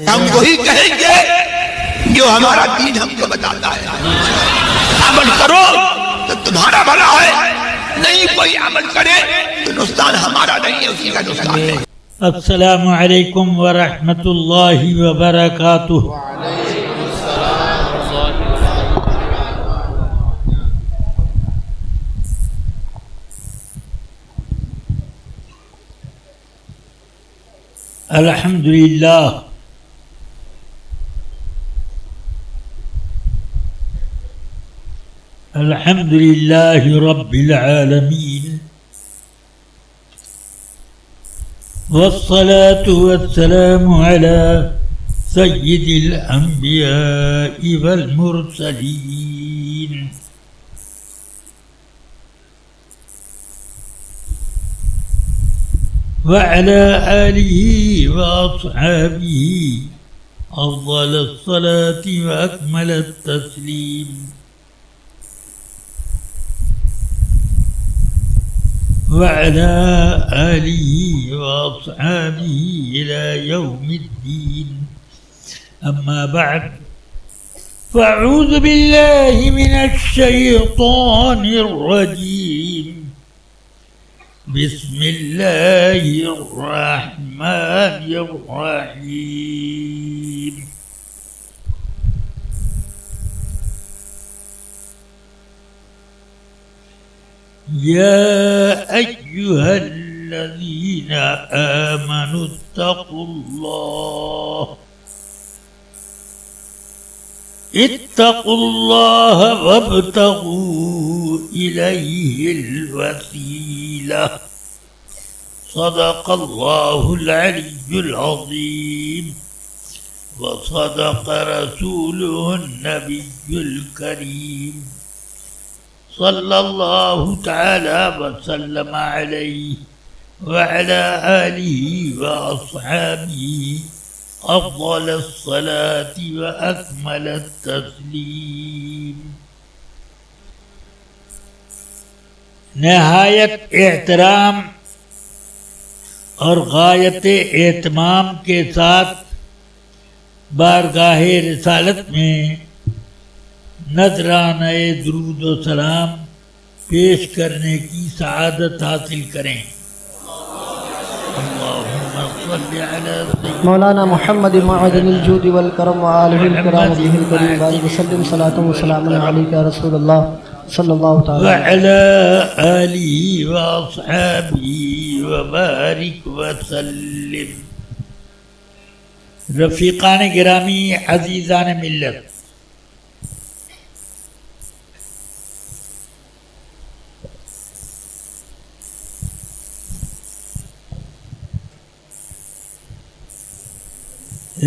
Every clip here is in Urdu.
ہم وہی کہیں گے جو ہمارا دین ہم کو بتاتا ہے. عمل کرو تو تمہارا بھلا ہے، نہیں کوئی عمل کرے تو نقصان ہمارا نہیں ہے، اسی کا نقصان ہے. السلام علیکم ورحمۃ اللہ وبرکاتہ. الحمد للہ الحمد للہ رب العالمین والصلاة والسلام على سید الانبیاء والمرسلین وعلى آله وأصحابه أفضل الصلاة وأكمل التسليم وعلى آله وأصحابه إلى يوم الدين. أما بعد، فأعوذ بالله من الشيطان الرجيم. بسم اللہ الرحمن الرحیم. یا ایہا الذین آمنوا اتقوا اللہ وابتغوا الیہ الوسیلہ. صدق اللہ العلی العظیم وصدق رسولہ النبی الکریم صلی اللہ تعالی وسلم علیہ وعلى آلہ وأصحابہ افضل الصلاة وأكمل التسلیم. نہایت احترام اور غایت اہتمام کے ساتھ بارگاہ رسالت میں نذرانہ درود و سلام پیش کرنے کی سعادت حاصل کریں. مولانا محمد معدن الجود والکرم وآلہ الکرام وجہ الکریم بارک وسلم صلاۃ و سلام علیک یا رسول اللہ صلی اللہ تعالی وعلی آلہ واصحابہ وبارک وسلم. رفیقان گرامی، عزیزان ملت،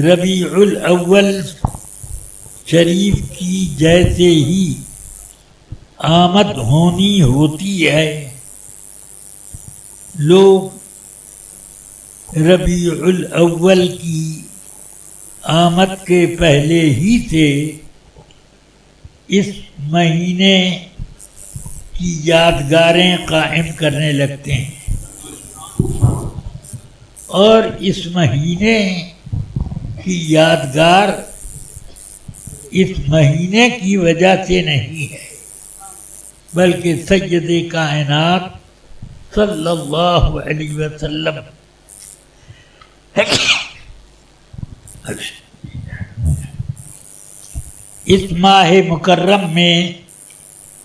ربیع الاول شریف کی جیسے ہی آمد ہونی ہوتی ہے، لوگ ربیع الاول کی آمد کے پہلے ہی سے اس مہینے کی یادگاریں قائم کرنے لگتے ہیں، اور اس مہینے کی یادگار اس مہینے کی وجہ سے نہیں ہے، بلکہ سید کائنات صلی اللہ علیہ وسلم اس ماہ مکرم میں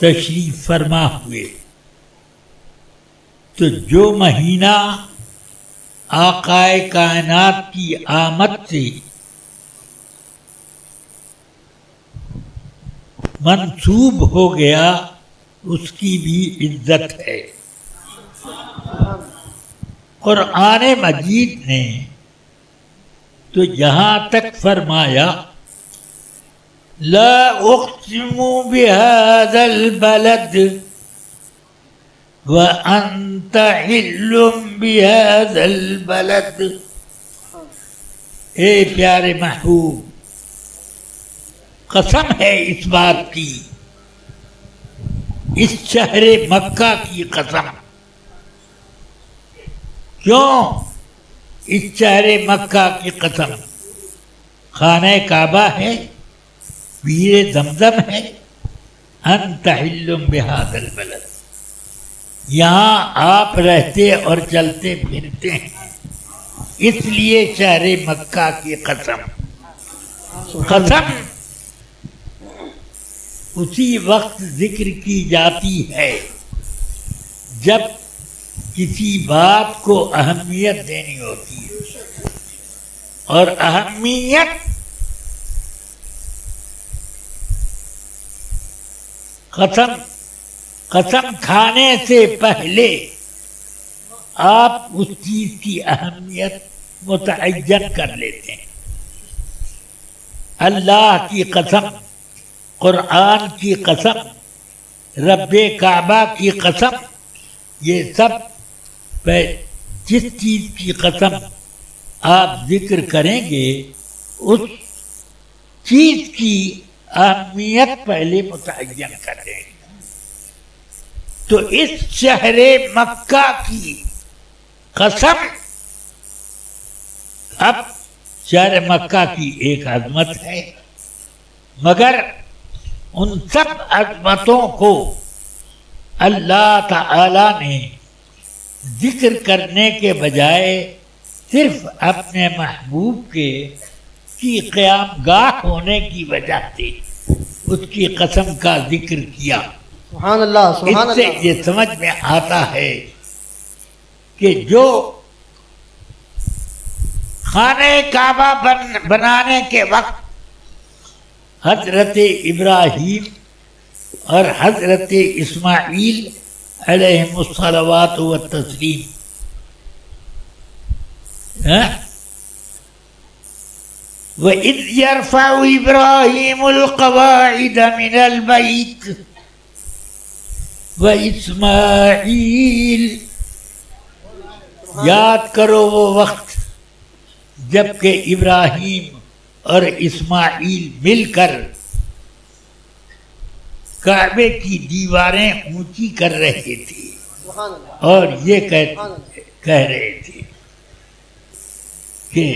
تشریف فرما ہوئے. تو جو مہینہ آقائے کائنات کی آمد سے منسوب ہو گیا، اس کی بھی عزت ہے. قرآن مجید نے تو یہاں تک فرمایا لا اقسم بهذا البلد وانت حل بهذا البلد. اے پیارے محبوب، قسم ہے اس بات کی، اس شہر مکہ کی قسم. کیوں اس شہر مکہ کی قسم؟ خانہ کعبہ ہے، بیر زمزم ہے، انت حل بہذا البلد، یہاں آپ رہتے اور چلتے پھرتے ہیں، اس لیے شہر مکہ کی قسم اسی وقت ذکر کی جاتی ہے جب کسی بات کو اہمیت دینی ہوتی ہے، اور اہمیت قسم کھانے سے پہلے آپ اس چیز کی اہمیت متعین کر لیتے ہیں۔ اللہ کی قسم، قرآن کی قسم، رب کعبہ کی قسم، یہ سب جس چیز کی قسم آپ ذکر کریں گے اس چیز کی اہمیت پہلے متعین کریں گے۔ تو اس شہر مکہ کی قسم، اب شہر مکہ کی ایک عظمت ہے، مگر ان سب عظمتوں کو اللہ تعالی نے ذکر کرنے کے بجائے صرف اپنے محبوب کی قیام گاہ ہونے کی وجہ سے اس کی قسم کا ذکر کیا۔ سبحان اللہ، سبحان اس سے اللہ۔ یہ سمجھ میں آتا ہے کہ جو خانہ کعبہ بنانے کے وقت حضرت ابراہیم اور حضرت اسماعیل علیہم الصلوات والتسلیم وَإِذْ يَرْفَعُ إِبْرَاهِيمُ الْقَوَاعِدَ مِنَ الْبَيْتِ وَإِسْمَاعِيلُ، یاد کرو وہ وقت جب کہ ابراہیم اور اسماعیل مل کر کعبے کی دیواریں اونچی کر رہے تھے اور یہ کہہ رہے تھے کہ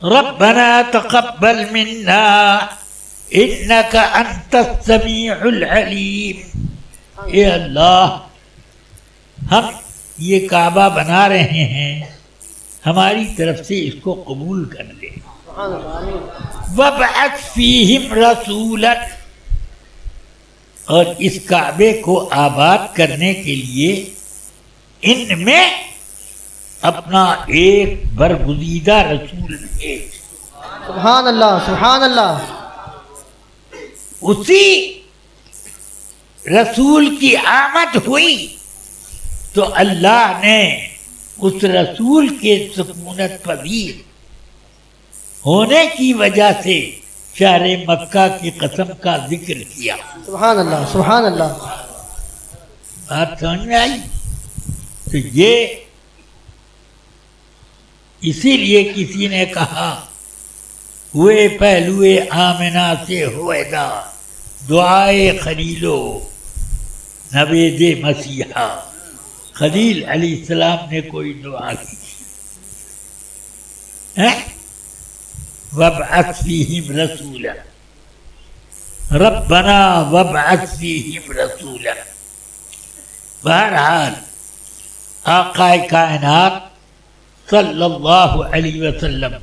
ربنا تقبل منا انك انت السميع العليم، اے اللہ ہم یہ کعبہ بنا رہے ہیں، ہماری طرف سے اس کو قبول کر لے۔ وابعث فیہم رسولا، اور اس کعبے کو آباد کرنے کے لیے ان میں اپنا ایک برگزیدہ رسول بھیج۔ سبحان اللہ، سبحان اللہ۔ اسی رسول کی آمد ہوئی تو اللہ نے اس رسول کے سکونت پذیر ہونے کی وجہ سے شہر مکہ کی قسم کا ذکر کیا۔ سبحان اللہ، سبحان اللہ۔ بات سمجھ میں آئی؟ تو یہ اسی لیے کسی نے کہا ہوئے پہلوئے آمنہ سے ہوئدہ، دعائے خلیلو نوید مسیحا۔ خلیل علیہ السلام نے کوئی دعا کی، وابعث فیہم رسولا، ربنا وابعث فیہم رسولا۔ بہرحال آقا کائنات صلی اللہ علیہ وسلم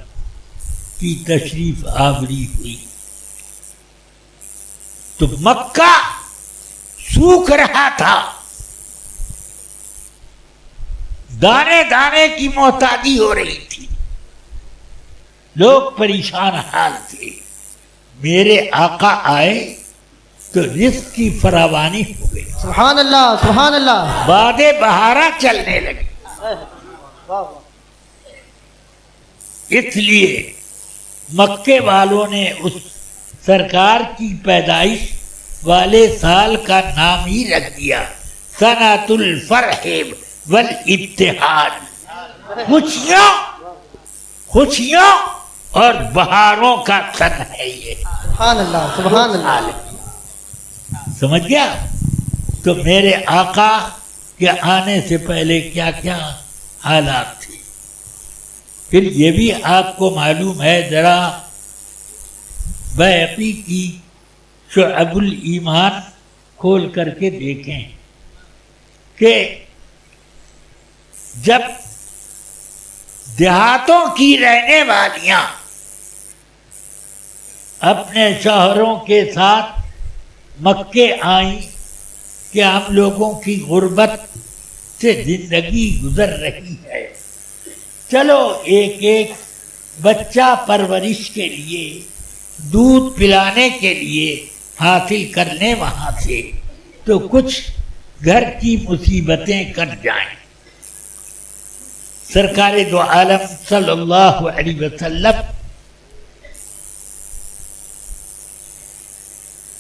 کی تشریف آوری ہوئی تو مکہ سوکھ رہا تھا، دانے دانے کی محتاجی ہو رہی تھی، لوگ پریشان حال تھے۔ میرے آقا آئے تو رزق کی فراوانی ہو گئی، سبحان اللہ، سبحان اللہ۔ باد بہارا چلنے لگے۔ اس لیے مکے والوں نے اس سرکار کی پیدائش والے سال کا نام ہی رکھ دیا سنۃ الفرح والابتہاج، خوشیوں اور بہاروں کا سن ہے یہ۔ سبحان اللہ، سبحان اللہ۔ سمجھ گیا؟ تو میرے آقا کے آنے سے پہلے کیا کیا حالات تھے. پھر یہ بھی آپ کو معلوم ہے، ذرا بیہقی کی شعب الایمان کھول کر کے دیکھیں کہ جب دیہاتوں کی رہنے والیاں اپنے شوہروں کے ساتھ مکے آئیں کہ ہم لوگوں کی غربت سے زندگی گزر رہی ہے، چلو ایک ایک بچہ پرورش کے لیے، دودھ پلانے کے لیے حاصل کر لیں وہاں سے، تو کچھ گھر کی مصیبتیں کٹ جائیں. سرکار دو عالم صلی اللہ علیہ وسلم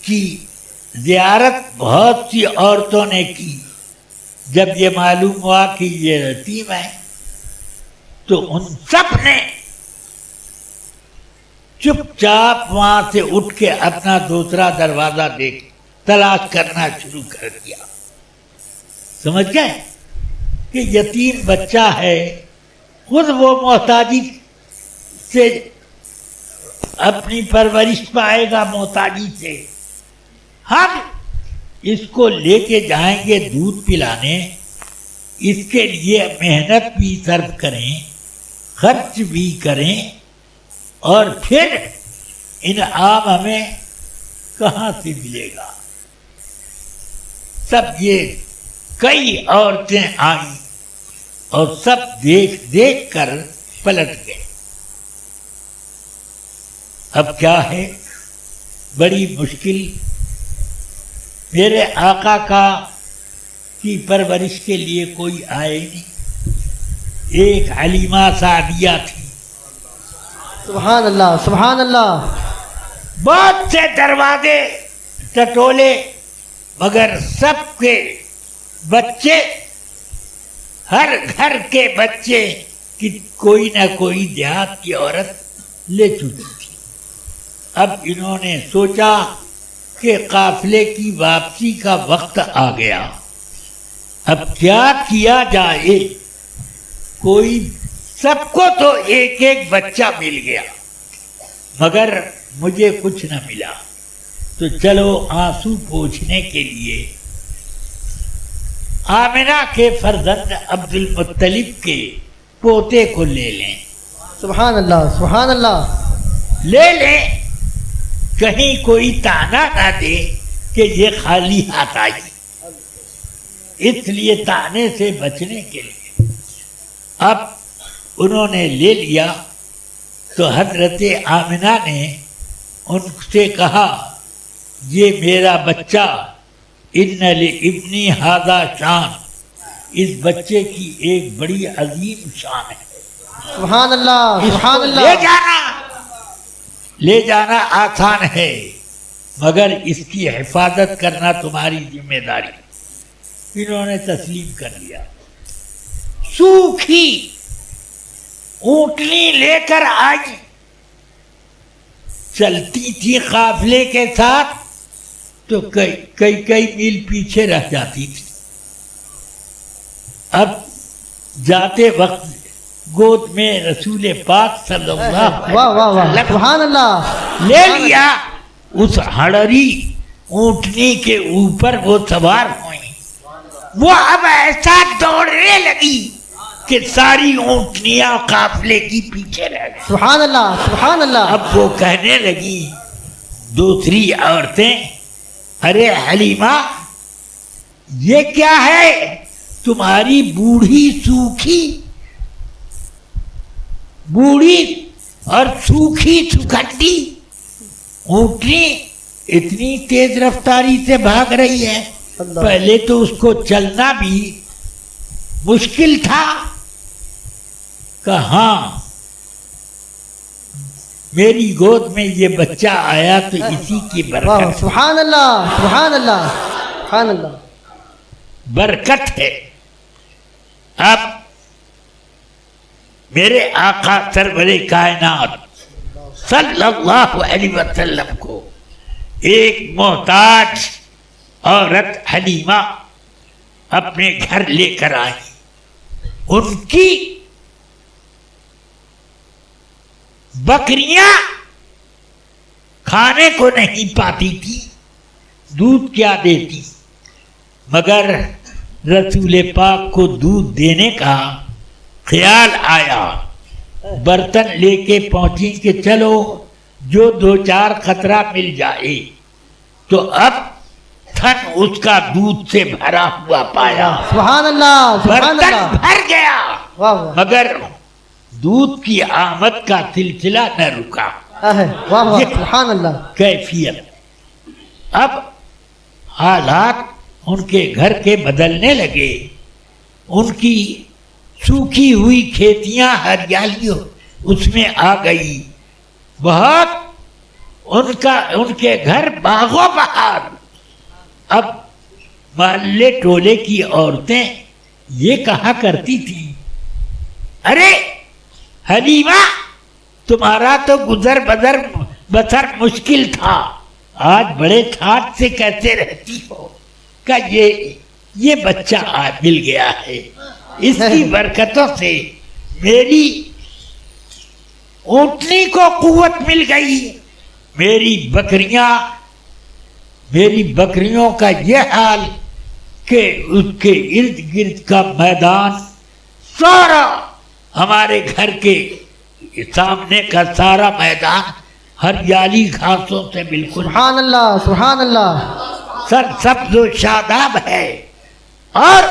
کی زیارت بہت سی عورتوں نے کی. جب یہ معلوم ہوا کہ یہ یتیم ہے تو ان سب نے چپ چاپ وہاں سے اٹھ کے اپنا دوسرا دروازہ تلاش کرنا شروع کر دیا. سمجھ گئے کہ یتیم بچہ ہے، خود وہ محتاجی سے اپنی پرورش پائے گا، محتاجی سے. ہم اس کو لے کے جائیں گے دودھ پلانے، اس کے لیے محنت بھی صرف کریں، خرچ بھی کریں، اور پھر انعام ہمیں کہاں سے ملے گا؟ سب یہ کئی عورتیں آئیں اور سب دیکھ دیکھ کر پلٹ گئے. اب کیا ہے؟ بڑی مشکل. میرے آقا کی پرورش کے لیے کوئی آئے نہیں. ایک حلیمہ سعدیہ تھی. سبحان اللہ سبحان اللہ. بہت سے دروازے ٹٹولے، مگر سب کے بچے، ہر گھر کے بچے کی کوئی نہ کوئی دیہات کی عورت لے چکی تھی. اب انہوں نے سوچا کہ قافلے کی واپسی کا وقت آ گیا، اب کیا کیا جائے؟ کوئی سب کو تو ایک ایک بچہ مل گیا، مگر مجھے کچھ نہ ملا. تو چلو آنسو پوچھنے کے لیے آمنہ کے فرزند عبد المطلب کے پوتے کو لے لیں. سبحان اللہ سبحان اللہ. لے لیں، کہیں کوئی طعنہ نہ دے کہ یہ خالی ہاتھ آئی. اس لیے طعنے سے بچنے کے لیے اب انہوں نے لے لیا. تو حضرت آمنہ نے ان سے کہا، یہ میرا بچہ، ان لابنی ھذا شان، اس بچے کی ایک بڑی عظیم شان ہے. سبحان اللہ سبحان لے اللہ. لے جانا آسان ہے، مگر اس کی حفاظت کرنا تمہاری ذمہ داری. انہوں نے تسلیم کر لیا. سوکھی اونٹنی لے کر آئی، چلتی تھی قافلے کے ساتھ تو کئی میل پیچھے رہ جاتی تھی. اب جاتے وقت گود میں رسول پاک صلی اللہ علیہ واہ واہ واہ وسلم سبحان اللہ. لے لیا. اس ہڑری اونٹنی کے اوپر وہ سوار ہوئی. وہ اب ایسا دوڑنے لگی کہ ساری اونٹنیاں قافلے کی پیچھے رہ گئی. سبحان اللہ سبحان اللہ. اب وہ کہنے لگی دوسری عورتیں، ارے حلیمہ یہ کیا ہے؟ تمہاری بوڑھی اور سوکھی سکھٹی اونٹنی اتنی تیز رفتاری سے بھاگ رہی ہے. پہلے تو اس کو چلنا بھی مشکل تھا. کہاں میری گود میں یہ بچہ آیا تو اسی کی برکت. سبحان اللہ سبحان اللہ سبحان اللہ. برکت ہے. اب میرے آقا سرور کائنات صلی اللہ علیہ وسلم کو ایک محتاج عورت حلیمہ اپنے گھر لے کر آئی. ان کی بکریاں کھانے کو نہیں پاتی تھی، دودھ کیا دیتی، مگر رسول پاک کو دودھ دینے کا خیال آیا. برتن لے کے پہنچی کہ چلو جو دو چار قطرہ مل جائے. تو اب تھن اس کا دودھ سے بھرا ہوا پایا. سبحان اللہ سبحان برتن اللہ. بھر گیا واہ واہ مگر دودھ کی آمد کا سلسلہ نہ رکا. واہ واہ سبحان اللہ. کیفیت اب حالات ان کے گھر کے بدلنے لگے. ان کی سوکھی ہوئی کھیتیاں ہریالی اس میں آ گئی. بہت ان کے گھر باغوں بہار. اب محلے ٹولے کی عورتیں یہ کہا کرتی تھیں، ارے حلیمہ تمہارا تو گزر بسر مشکل تھا، آج بڑے ٹھاٹ سے کیسے رہتی ہو؟ کہ یہ بچہ آج مل گیا ہے، اس کی برکتوں سے میری اونٹنی کو قوت مل گئی. میری بکریوں کا یہ حال کہ اس کے ارد گرد کا میدان سارا، ہمارے گھر کے سامنے کا سارا میدان ہریالی گھاسوں سے بالکل سبحان اللہ سبحان اللہ. سر سبز و شاداب ہے، اور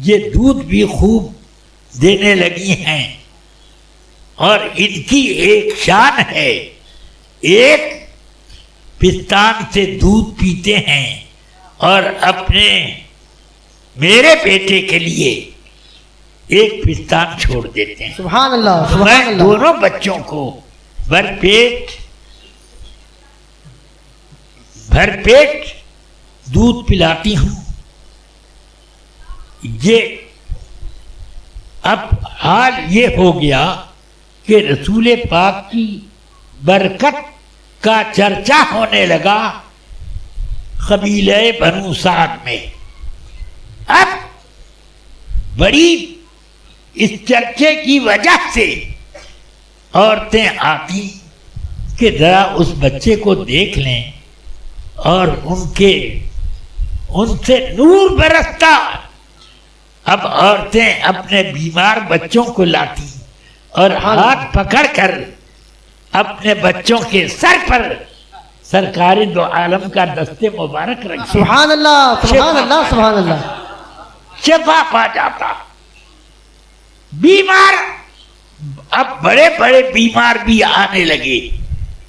یہ دودھ بھی خوب دینے لگی ہیں. اور ان کی ایک شان ہے، ایک پستان سے دودھ پیتے ہیں اور میرے بیٹے کے لیے ایک پستان چھوڑ دیتے ہیں. سبحان اللہ میں سبحان اللہ. دونوں بچوں کو بھر پیٹ دودھ پلاتی ہوں. یہ اب حال یہ ہو گیا کہ رسول پاک کی برکت کا چرچا ہونے لگا قبیلہ بنو سعد میں. اب بڑی اس چرچے کی وجہ سے عورتیں آتی کہ ذرا اس بچے کو دیکھ لیں، اور ان سے نور برستا. اب عورتیں اپنے بیمار بچوں کو لاتی اور ہاتھ پکڑ کر اپنے بچوں کے سر پر سرکار دو عالم کا دست مبارک رکھتی. سبحان اللہ سبحان اللہ سبحان اللہ. شفا پا جاتا. بیمار اب بڑے بڑے بیمار بھی آنے لگے،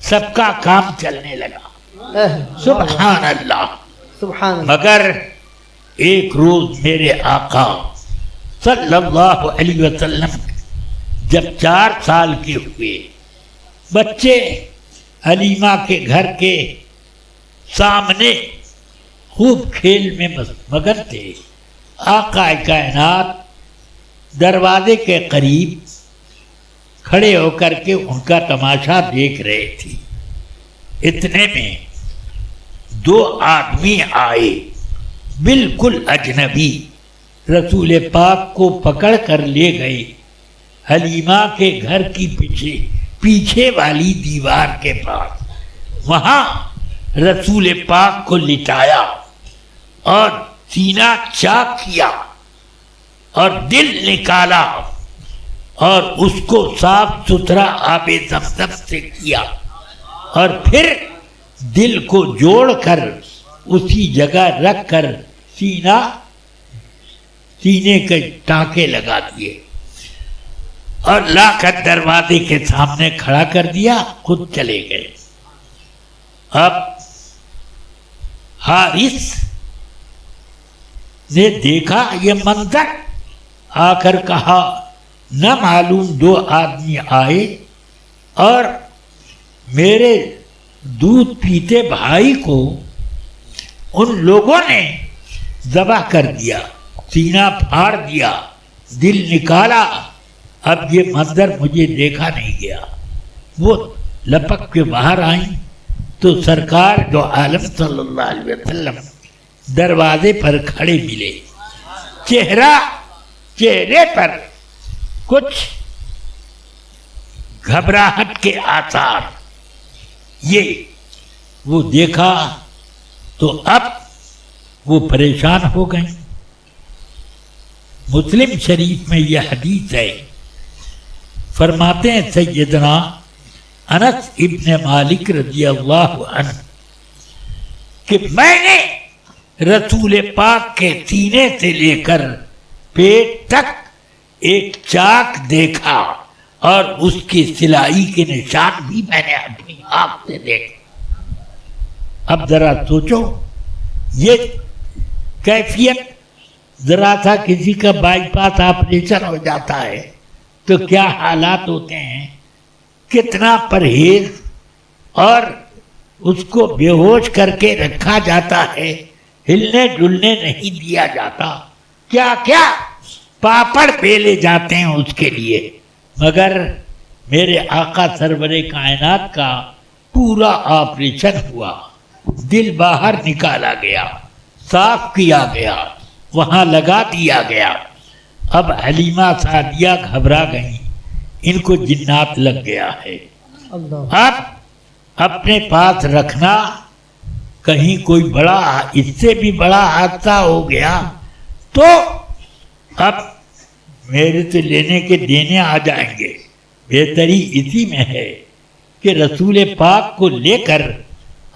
سب کا کام چلنے لگا. سبحان اللہ. سبحان اللہ. مگر ایک روز میرے آقا صلی اللہ علیہ وسلم جب 4 سال کے ہوئے، بچے حلیمہ کے گھر کے سامنے خوب کھیل میں مگن تھے. آقا کائنات دروازے کے قریب کھڑے ہو کر کے ان کا تماشا دیکھ رہے تھے. اتنے میں 2 آدمی آئے، بالکل اجنبی، رسول پاک کو پکڑ کر لے گئے حلیمہ کے گھر کی پیچھے والی دیوار کے پاس. وہاں رسول پاک کو لٹایا اور سینہ چاک کیا اور دل نکالا اور اس کو صاف ستھرا آب زمزم سے کیا، اور پھر دل کو جوڑ کر اسی جگہ رکھ کر سینے کے ٹانکے لگا دیے اور لا کر دروازے کے سامنے کھڑا کر دیا، خود چلے گئے. اب حارث نے دیکھا یہ منظر، آ کر کہا نہ معلوم 2 آدمی آئے اور میرے دودھ پیتے بھائی کو ان لوگوں نے ذبح کر دیا، سینہ پھاڑ دیا، دل نکالا. اب یہ منظر مجھے دیکھا نہیں گیا. وہ لپک کے باہر آئیں تو سرکار دو عالم صلی اللہ علیہ وسلم دروازے پر کھڑے ملے، چہرے پر کچھ گھبراہٹ کے آثار، یہ وہ دیکھا تو اب وہ پریشان ہو گئیں۔ مسلم شریف میں یہ حدیث ہے، فرماتے ہیں سیدنا انس ابن مالک رضی اللہ عنہ کہ میں نے رسول پاک کے سینے سے لے کر پیٹ تک ایک چاک دیکھا اور اس کی سلائی کے نشان بھی میں نے اپنی آنکھ سے دیکھے۔ اب ذرا سوچو، یہ کیفیت ذرا سا کسی کا بائی پاس آپریشن ہو جاتا ہے تو کیا حالات ہوتے ہیں، کتنا پرہیز، اور اس کو بے ہوش کر کے رکھا جاتا ہے، ہلنے ڈلنے نہیں دیا جاتا، کیا کیا پاپڑ بیلے جاتے ہیں اس کے لیے۔ مگر میرے آقا سرور کائنات کا پورا آپریشن ہوا، دل باہر نکالا گیا، صاف کیا گیا، وہاں لگا دیا گیا۔ اب حلیمہ سعدیہ گھبرا گئیں، ان کو جنات لگ گیا ہے۔ اللہ، اب اپنے پاس رکھنا، کہیں کوئی بڑا اس سے بھی بڑا حادثہ ہو گیا تو اب میرے سے لینے کے دینے آ جائیں گے۔ بہتری اسی میں ہے کہ رسول پاک کو لے کر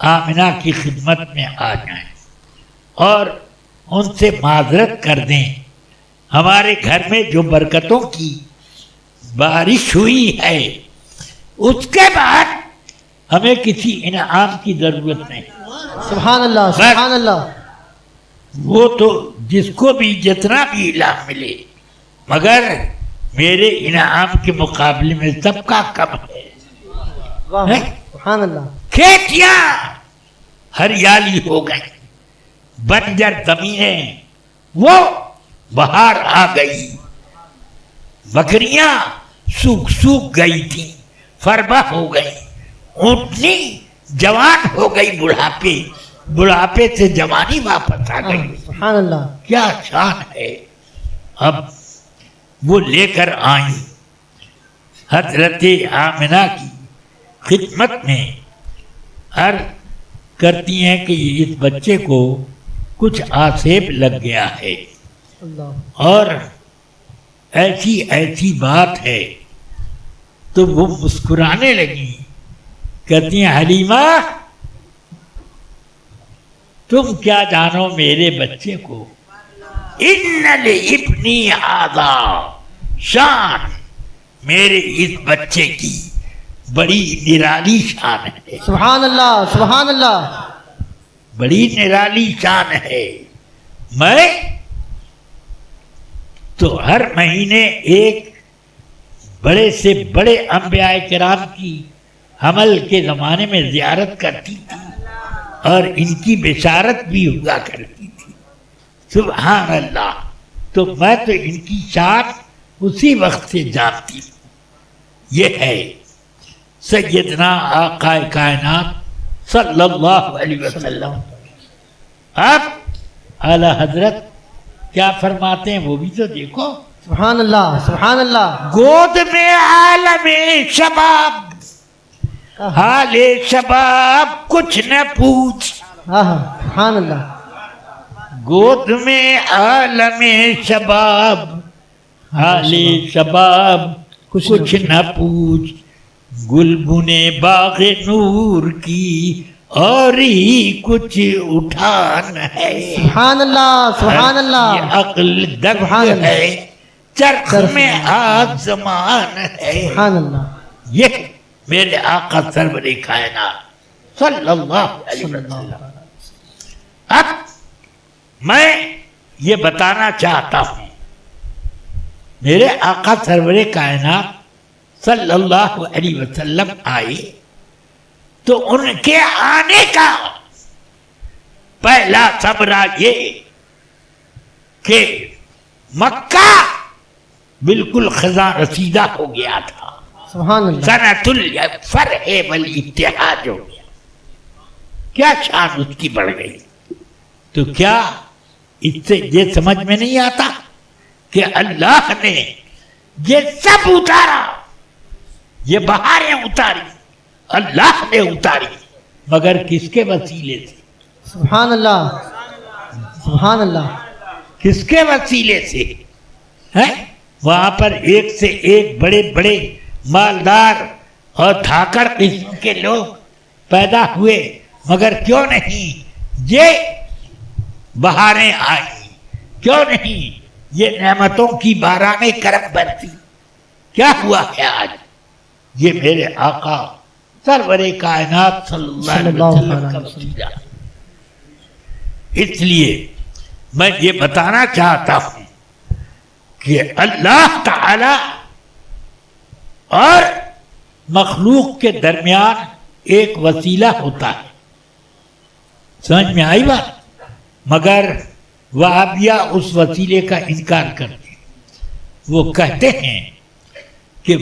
آمنہ کی خدمت میں آ جائیں اور ان سے معذرت کر دیں، ہمارے گھر میں جو برکتوں کی بارش ہوئی ہے اس کے بعد ہمیں کسی انعام کی ضرورت نہیں۔ سبحان اللہ، سبحان اللہ۔ وہ تو جس کو بھی جتنا بھی انعام ملے، مگر میرے انعام کے مقابلے میں سب کا کم ہے۔ واہ، سبحان اللہ۔ کھیتیاں ہریالی ہو گئی، بنجر زمینیں وہ بہار آ گئی، بکریاں سوکھ گئی تھیں، فربہ ہو گئی، اونٹنی جوان ہو گئی، بڑھاپے سے جوانی واپس آ گئی۔ سبحان اللہ۔ کیا شان ہے۔ اب وہ لے کر آئیں حضرت آمنہ کی خدمت میں، عرض کرتی ہیں کہ اس بچے کو کچھ آسیب لگ گیا ہے اللہ، اور ایسی بات ہے۔ تو وہ مسکرانے لگی، کہتی ہیں حلیمہ تم کیا جانو میرے بچے کو، ان لابنی ھذا شان، میرے اس بچے کی بڑی نرالی شان ہے، سبحان اللہ، سبحان اللہ۔ بڑی نرالی شان ہے۔ میں تو ہر مہینے ایک بڑے سے بڑے انبیاء کرام کی حمل کے زمانے میں زیارت کرتی تھی اور ان کی بشارت بھی ہوا کرتی تھی۔ سبحان اللہ۔ تو میں تو ان کی شان اسی وقت سے جانتی ہوں۔ یہ ہے سیدنا آقا کائنات صلی اللہ علیہ وسلم۔ اب اعلی حضرت کیا فرماتے ہیں وہ بھی تو دیکھو۔ سبحان اللہ، سبحان اللہ۔ گود میں عالم شباب، حال شباب کچھ نہ پوچھ، ہاں، سبحان اللہ۔ گود میں عالم شباب، حال شباب کچھ نہ پوچھ، گلبنے باغ نور کی اور ہی کچھ اٹھان ہے، سبحان اللہ، سبحان یہ اللہ۔ عقل دگ سبحان اللہ۔ ہے، چرخ میں آسمان ہے۔ سبحان اللہ۔ یہ میرے آقا سرور کائنات صلی اللہ علیہ وسلم۔ اب میں یہ بتانا چاہتا ہوں، میرے آقا سرور کائنات صلی اللہ علیہ وسلم آئے تو ان کے آنے کا پہلا ثمرہ یہ کہ مکہ بالکل خزاں رسیدہ ہو گیا تھا، سبحان اللہ۔ سنۃ الفرح والاتحاد ہو گیا۔ کیا شان اس کی بڑھ گئی۔ تو کیا اس سے یہ سمجھ میں نہیں آتا کہ اللہ نے یہ سب اتارا، یہ بہاریں اتاری اللہ نے اتاری، مگر کس کے وسیلے سے؟ سبحان اللہ، سبحان اللہ، کس کے وسیلے سے؟ ہیں وہاں پر ایک سے ایک بڑے بڑے مالدار اور دھاکڑ قسم کے لوگ پیدا ہوئے، مگر کیوں نہیں یہ بہاریں آئی؟ کیوں نہیں یہ نعمتوں کی باران کرم برسی؟ کیا ہوا ہے آج؟ یہ میرے آقا سرور کائنات صلی اللہ علیہ وسلم کا وسیلہ۔ اس لیے میں یہ بتانا چاہتا ہوں کہ اللہ تعالی اور مخلوق کے درمیان ایک وسیلہ ہوتا ہے، سمجھ میں آئی بات؟ مگر وہابیہ اس وسیلے کا انکار کرتے ہیں۔ وہ کہتے ہیں کہ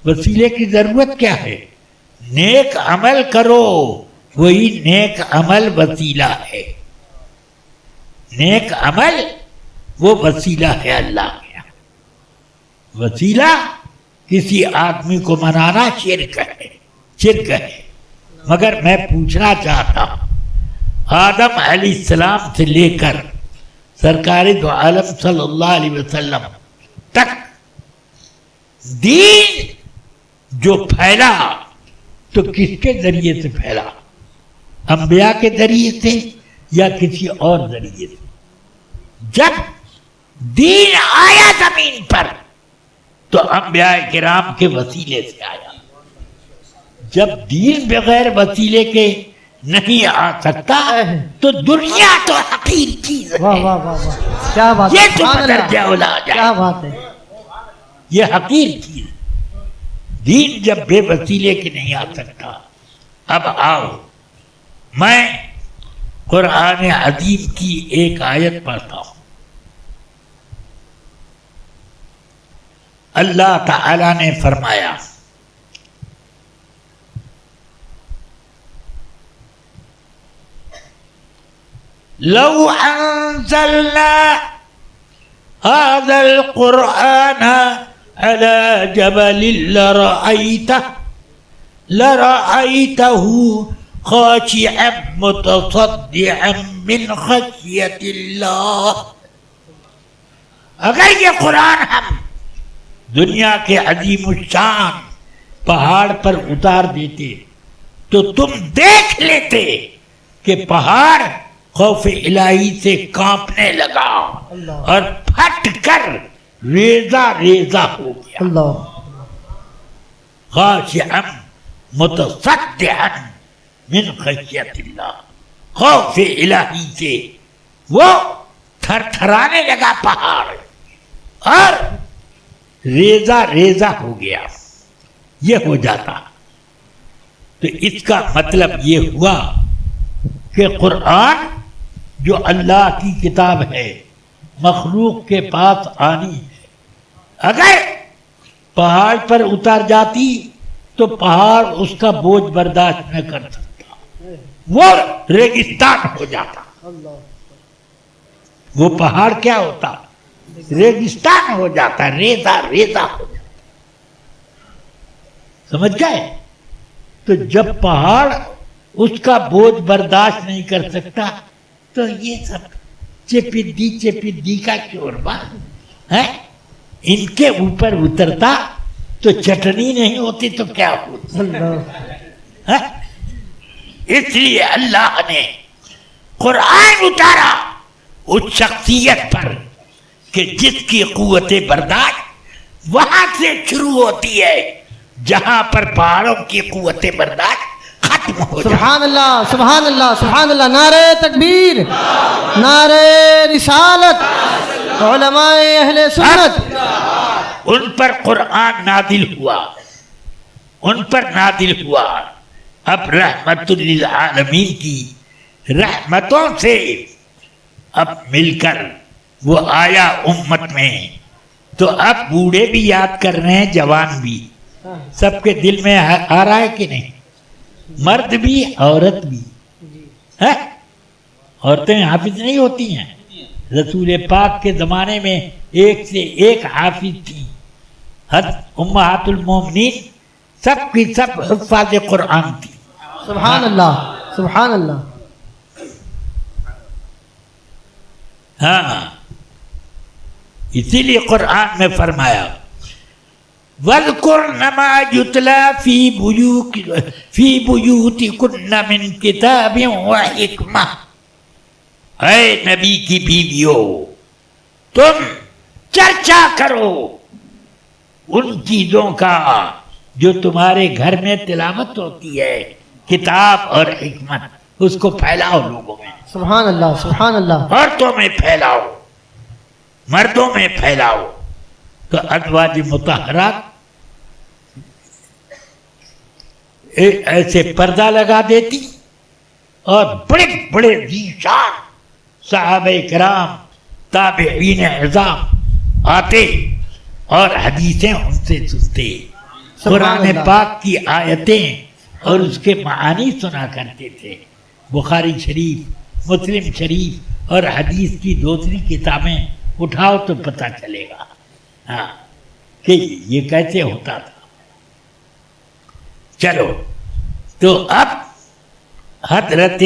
وسیلے کی ضرورت کیا ہے؟ نیک عمل کرو، وہی نیک عمل وسیلہ ہے۔ نیک عمل وہ وسیلہ ہے اللہ کے۔ وسیلہ کسی آدمی کو منانا شرک ہے۔ مگر میں پوچھنا چاہتا ہوں، آدم علیہ السلام سے لے کر سرکار دو عالم صلی اللہ علیہ وسلم تک دین جو پھیلا تو کس کے ذریعے سے پھیلا؟ انبیاء کے ذریعے سے یا کسی اور ذریعے سے؟ جب دین آیا زمین پر تو انبیاء کرام کے وسیلے سے آیا۔ جب دین بغیر وسیلے کے نہیں آ سکتا تو دنیا تو حقیر چیز ہے۔ واہ واہ واہ واہ، کیا بات ہے، یہ تو سبحان بدرجہ اللہ، اولا جائے، کیا بات ہے۔ یہ حقیر چیز۔ دین جب بے وسیلے کے نہیں آ سکتا۔ اب آؤ میں قرآن عظیم کی ایک آیت پڑھتا ہوں۔ اللہ تعالی نے فرمایا لو انزلنا هذا القرآن على جبل لرأيته خاشعا متصدعا من خشية الله۔ اگر یہ قرآن ہم دنیا کے عظیم الشان پہاڑ پر اتار دیتے تو تم دیکھ لیتے کہ پہاڑ خوف الہی سے کانپنے لگا اور پھٹ کر ریزہ ریزہ ہو گیا۔ اللہ، خاشعا متصدعا من خشیت اللہ، خوف الہی سے وہ تھر تھرانے لگا پہاڑ اور ریزہ ریزہ ہو گیا۔ یہ ہو جاتا تو اس کا مطلب یہ ہوا کہ قرآن جو اللہ کی کتاب ہے مخلوق کے پاس آنی ہے، اگر پہاڑ پر اتار جاتی تو پہاڑ اس کا بوجھ برداشت نہ کر سکتا، وہ ریگستان ہو جاتا۔ وہ پہاڑ کیا ہوتا؟ ریگستان ہو جاتا، ریزہ ریزہ ہو جاتا۔ سمجھ گئے؟ تو جب پہاڑ اس کا بوجھ برداشت نہیں کر سکتا تو یہ سب چپدی کا شوربہ ہے، ان کے اوپر اترتا تو چٹنی نہیں ہوتی تو کیا ہوتی؟ اس لیے اللہ نے قرآن اتارا اس شخصیت پر کہ جس کی قوت برداشت وہاں سے شروع ہوتی ہے جہاں پر پہاڑوں کی قوت برداشت ختم ہو جائے۔ سبحان اللہ، سبحان اللہ، سبحان اللہ، نعرہ تکبیر، نعرہ رسالت، علماء اہل سنت۔ ان پر قرآن نازل ہوا، ان پر نازل ہوا۔ اب رحمت للعالمین کی رحمتوں سے اب مل کر وہ آیا امت میں، تو اب بوڑھے بھی یاد کر رہے ہیں، جوان بھی، سب کے دل میں آ رہا ہے کہ نہیں؟ مرد بھی عورت بھی، ہے؟ عورتیں حافظ نہیں ہوتی ہیں؟ رسول پاک کے زمانے میں ایک سے ایک حافظ تھی. امہات المومنین سب کی سب حفاظ قرآن تھی. سبحان اللہ سبحان اللہ. ہاں اسی لیے قرآن میں فرمایا وَاذْكُرْنَ مَا يُتْلَى فِي بُيُوتِكُنَّ مِنْ كِتَابٍ وَحِکْمَةٍ. اے نبی کی بیویو تم چرچا کرو ان چیزوں کا جو تمہارے گھر میں تلاوت ہوتی ہے، کتاب اور حکمت. اس کو پھیلاؤ لوگوں میں. سبحان اللہ سبحان اللہ. عورتوں میں پھیلاؤ، مردوں میں پھیلاؤ. تو ازواج مطہرات ایسے پردہ لگا دیتی اور بڑے بڑے ذیشان صحابہ کرام تابعین عظام آتے اور حدیثیں ان سے سنتے، قرآن پاک کی آیتیں اور اس کے معانی سنا کرتے تھے. بخاری شریف، مسلم شریف اور حدیث کی دوسری کتابیں اٹھاؤ تو پتہ چلے گا ہاں کہ یہ کیسے ہوتا تھا. چلو تو اب حضرت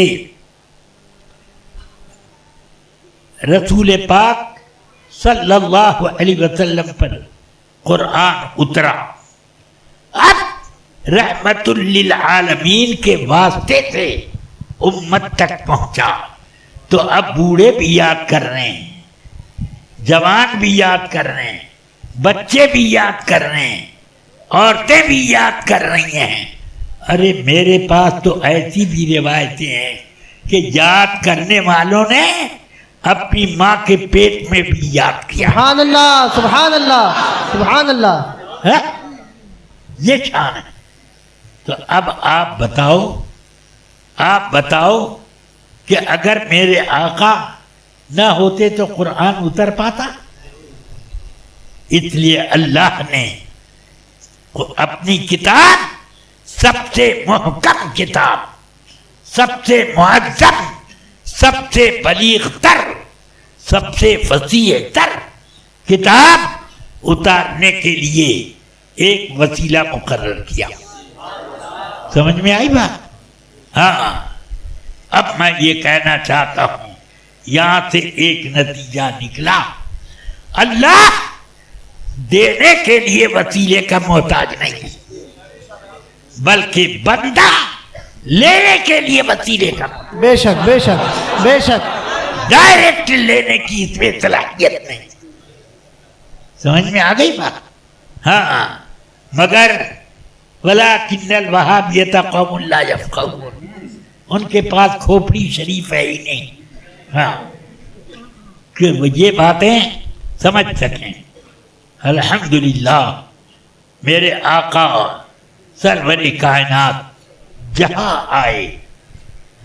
رسول پاک صلی اللہ علیہ وسلم پر قرآن اترا. اب رحمت للعالمین کے واسطے سے امت تک پہنچا. تو اب بوڑھے بھی یاد کر رہے ہیں، جوان بھی یاد کر رہے ہیں، بچے بھی یاد کر رہے ہیں، عورتیں بھی یاد کر رہی ہیں. ارے میرے پاس تو ایسی بھی روایتیں ہیں کہ یاد کرنے والوں نے اپنی ماں کے پیٹ میں بھی یاد کیا. سبحان اللہ سبحان اللہ سبحان اللہ. یہ شان ہے. تو اب آپ بتاؤ کہ اگر میرے آقا نہ ہوتے تو قرآن اتر پاتا؟ اس لیے اللہ نے اپنی کتاب، سب سے محکم کتاب، سب سے معظم، سب سے بلیغ تر، سب سے فصیح تر کتاب اتارنے کے لیے ایک وسیلہ مقرر کیا. سمجھ میں آئی بات؟ ہاں. اب میں یہ کہنا چاہتا ہوں، یہاں سے ایک نتیجہ نکلا، اللہ دینے کے لیے وسیلے کا محتاج نہیں، بلکہ بندہ لینے کے لیے وسیلے کا. بے شک بے شک بے شک. ڈائریکٹ لینے کی اس میں صلاحیت نہیں. سمجھ میں آ گئی بات؟ ہاں. مگر وَلَٰكِنَّ الْوَهَابِيَّةَ قَوْمٌ لَا يَفْقَهُونَ، ان کے پاس کھوپڑی شریف ہے ہی نہیں ہاں کہ وہ یہ باتیں سمجھ سکیں. الحمدللہ میرے آقا سرور کائنات جہاں آئے،